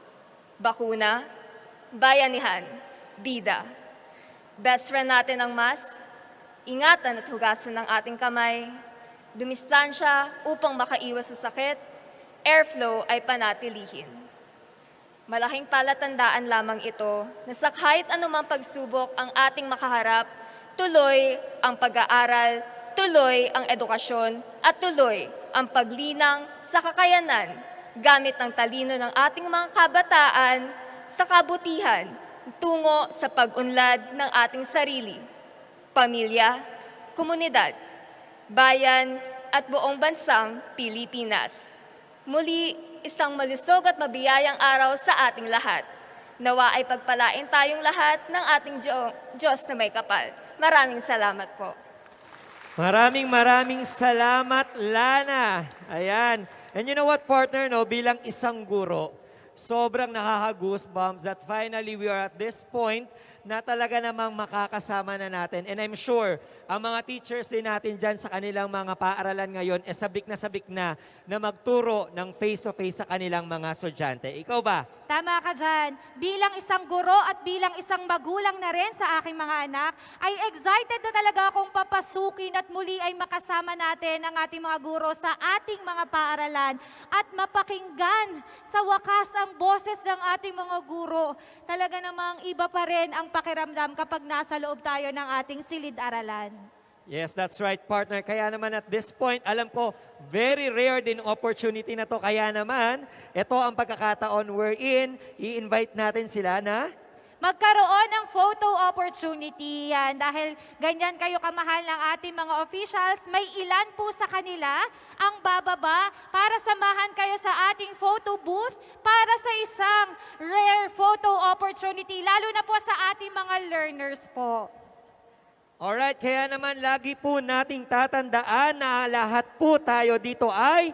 bakuna, bayanihan, bida. Best friend natin ang mask, ingatan at hugasan ng ating kamay, dumistansya upang makaiwas sa sakit, airflow ay panatilihin. Malaking palatandaan lamang ito na sa kahit anumang pagsubok ang ating makaharap, tuloy ang pag-aaral, tuloy ang edukasyon, at tuloy ang paglinang sa kakayanan gamit ng talino ng ating mga kabataan sa kabutihan tungo sa pag-unlad ng ating sarili, pamilya, komunidad, bayan at buong bansang Pilipinas. Muli, isang malusog at mabiyayang araw sa ating lahat. Nawa ay pagpalain tayong lahat ng ating Diyos na may kapal. Maraming salamat po. Maraming salamat, Lana. Ayan. And you know what, partner, no? Bilang isang guro, sobrang nakaka-goosebumps that finally we are at this point na talaga namang makakasama na natin. And I'm sure, ang mga teachers din natin dyan sa kanilang mga paaralan ngayon, sabik na magturo ng face-to-face sa kanilang mga estudyante. Ikaw ba? Tama ka dyan. Bilang isang guro at bilang isang magulang na rin sa aking mga anak, ay excited na talaga akong papasukin at muli ay makasama natin ang ating mga guro sa ating mga paaralan at mapakinggan sa wakas ang boses ng ating mga guro. Talaga namang iba pa rin ang pakiramdam kapag nasa loob tayo ng ating silid-aralan. Yes, that's right, partner. Kaya naman at this point, alam ko, very rare din opportunity na to. Kaya naman, ito ang pagkakataon wherein, i-invite natin sila na magkaroon ng photo opportunity yan. Dahil ganyan kayo kamahal ng ating mga officials, may ilan po sa kanila ang bababa para samahan kayo sa ating photo booth para sa isang rare photo opportunity, lalo na po sa ating mga learners po. Alright, kaya naman lagi po nating tatandaan na lahat po tayo dito ay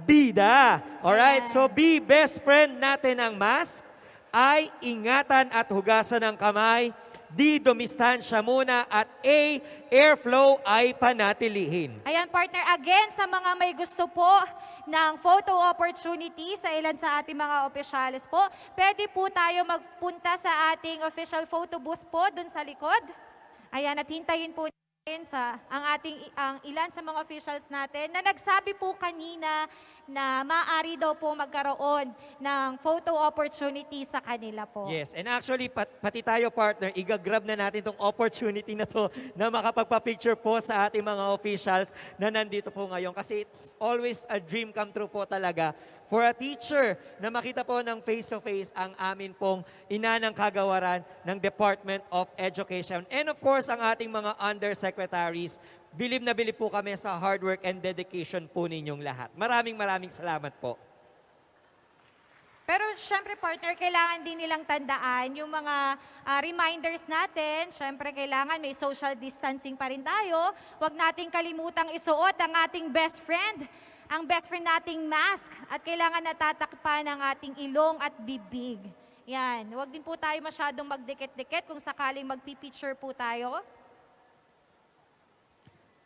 bida. Alright, so B, best friend natin ang mask, I, ingatan at hugasan ng kamay, D, dumistansya muna, at A, airflow ay panatilihin. Ayan, partner, again, sa mga may gusto po ng photo opportunity sa ilan sa ating mga opisyalis po, pwede po tayo magpunta sa ating official photo booth po dun sa likod. Ayan, at hintayin po natin ang ilan sa mga officials natin na nagsabi po kanina na maaari daw po magkaroon ng photo opportunity sa kanila po. Yes, and actually, pati tayo, partner, igagrab na natin itong opportunity na to na makapagpa-picture po sa ating mga officials na nandito po ngayon. Kasi it's always a dream come true po talaga for a teacher na makita po ng face-to-face ang amin pong inanang kagawaran ng Department of Education. And of course, ang ating mga undersecretaries, bilib na bilib po kami sa hard work and dedication po ninyong lahat. Maraming salamat po. Pero syempre, partner, kailangan din nilang tandaan yung mga reminders natin. Syempre, kailangan may social distancing pa rin tayo. Huwag nating kalimutang isuot ang ating best friend, ang best friend nating mask. At kailangan natatakpan ang ating ilong at bibig. Yan. Huwag din po tayo masyadong magdikit-dikit kung sakaling magpipicture po tayo.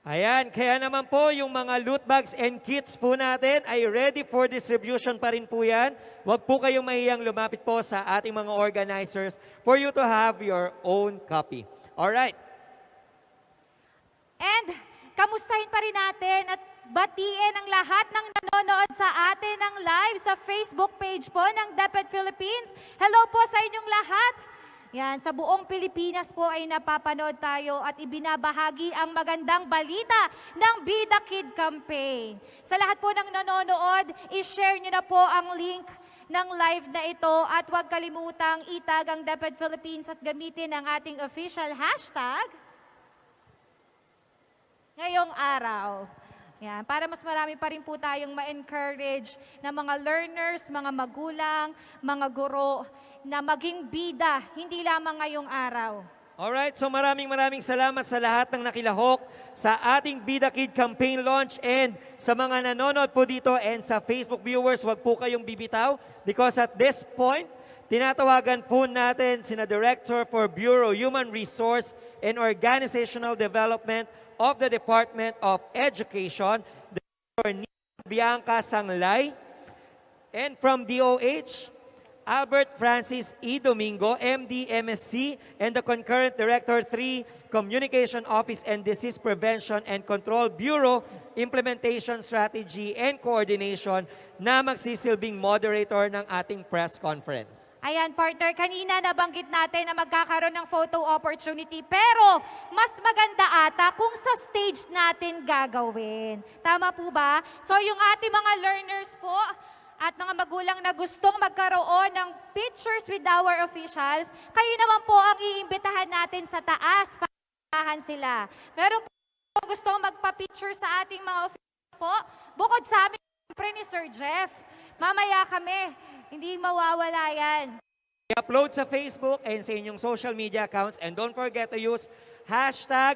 Ayan, kaya naman po yung mga loot bags and kits po natin ay ready for distribution pa rin po yan. Huwag po kayong mahiyang lumapit po sa ating mga organizers for you to have your own copy. Alright. And kamustahin pa rin natin at batiin ang lahat ng nanonood sa atin ng live sa Facebook page po ng DepEd Philippines. Hello po sa inyong lahat. Yan, sa buong Pilipinas po ay napapanood tayo at ibinabahagi ang magandang balita ng BIDA Kid Campaign. Sa lahat po ng nanonood, i-share nyo na po ang link ng live na ito at huwag kalimutang itag ang DepEd Philippines at gamitin ang ating official hashtag ngayong araw. Yan, para mas marami pa rin po tayong ma-encourage na mga learners, mga magulang, mga guro, na maging bida, hindi lamang ngayong araw. Alright, so maraming salamat sa lahat ng nakilahok sa ating BIDA Kid Campaign launch and sa mga nanonood po dito and sa Facebook viewers, wag po kayong bibitaw because at this point, tinatawagan po natin sina Director for Bureau Human Resource and Organizational Development of the Department of Education, Dr. Bianca Sanglay, and from DOH, Albert Francis E. Domingo, MD, MSc, and the concurrent Director 3, Communication Office and Disease Prevention and Control Bureau, Implementation Strategy and Coordination na magsisilbing moderator ng ating press conference. Ayan, partner, kanina nabanggit natin na magkakaroon ng photo opportunity, pero mas maganda ata kung sa stage natin gagawin. Tama po ba? So yung ating mga learners po, at mga magulang na gustong magkaroon ng pictures with our officials, kayo naman po ang iimbitahan natin sa taas para sila. Meron po gustong magpa-picture sa ating mga officials po, bukod sa amin, siyempre ni Sir Jeff. Mamaya kami, hindi mawawala yan. I-upload sa Facebook and sa inyong social media accounts, and don't forget to use hashtag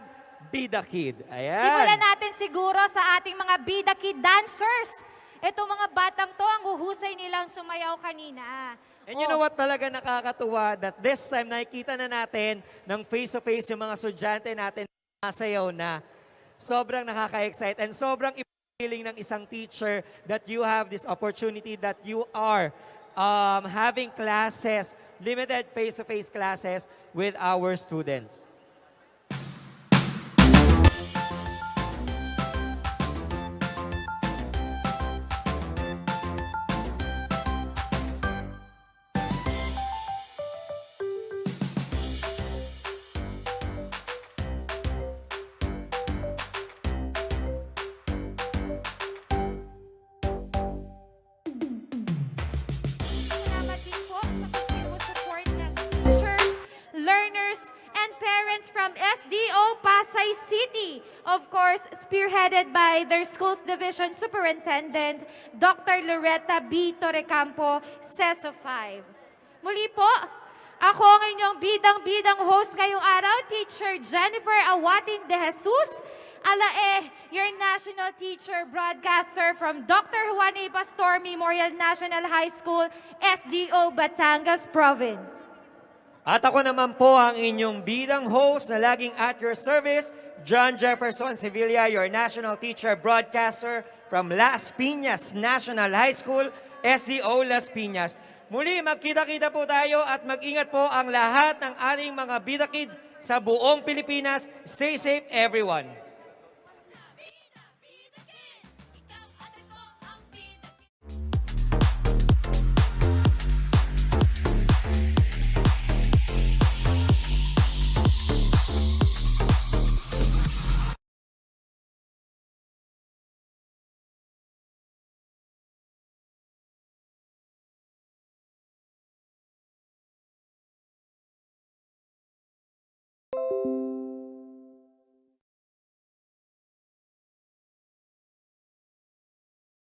BIDA Kid. Ayan. Simulan natin siguro sa ating mga BIDA Kid dancers. Itong mga batang to, ang huhusay nilang sumayaw kanina. And you know what talaga nakakatuwa? That this time, nakikita na natin ng face-to-face yung mga estudyante natin masayaw na. Sobrang nakaka-excite and sobrang feeling ng isang teacher that you have this opportunity that you are having classes, limited face-to-face classes with our students. From SDO Pasay City, of course, spearheaded by their school's division superintendent, Dr. Loretta B. Torrecampo, CESO 5. Muli po, ako ang inyong bidang-bidang host ngayong araw, Teacher Jennifer Awatin de Jesus, Alae, your national teacher broadcaster from Dr. Juan A. Pastor Memorial National High School, SDO Batangas Province. At ako naman po ang inyong bidang host na laging at your service, John Jefferson Sevilla, your national teacher broadcaster from Las Piñas National High School, SDO Las Piñas. Muli, magkita-kita po tayo at mag-ingat po ang lahat ng ating mga BIDA Kids sa buong Pilipinas. Stay safe, everyone.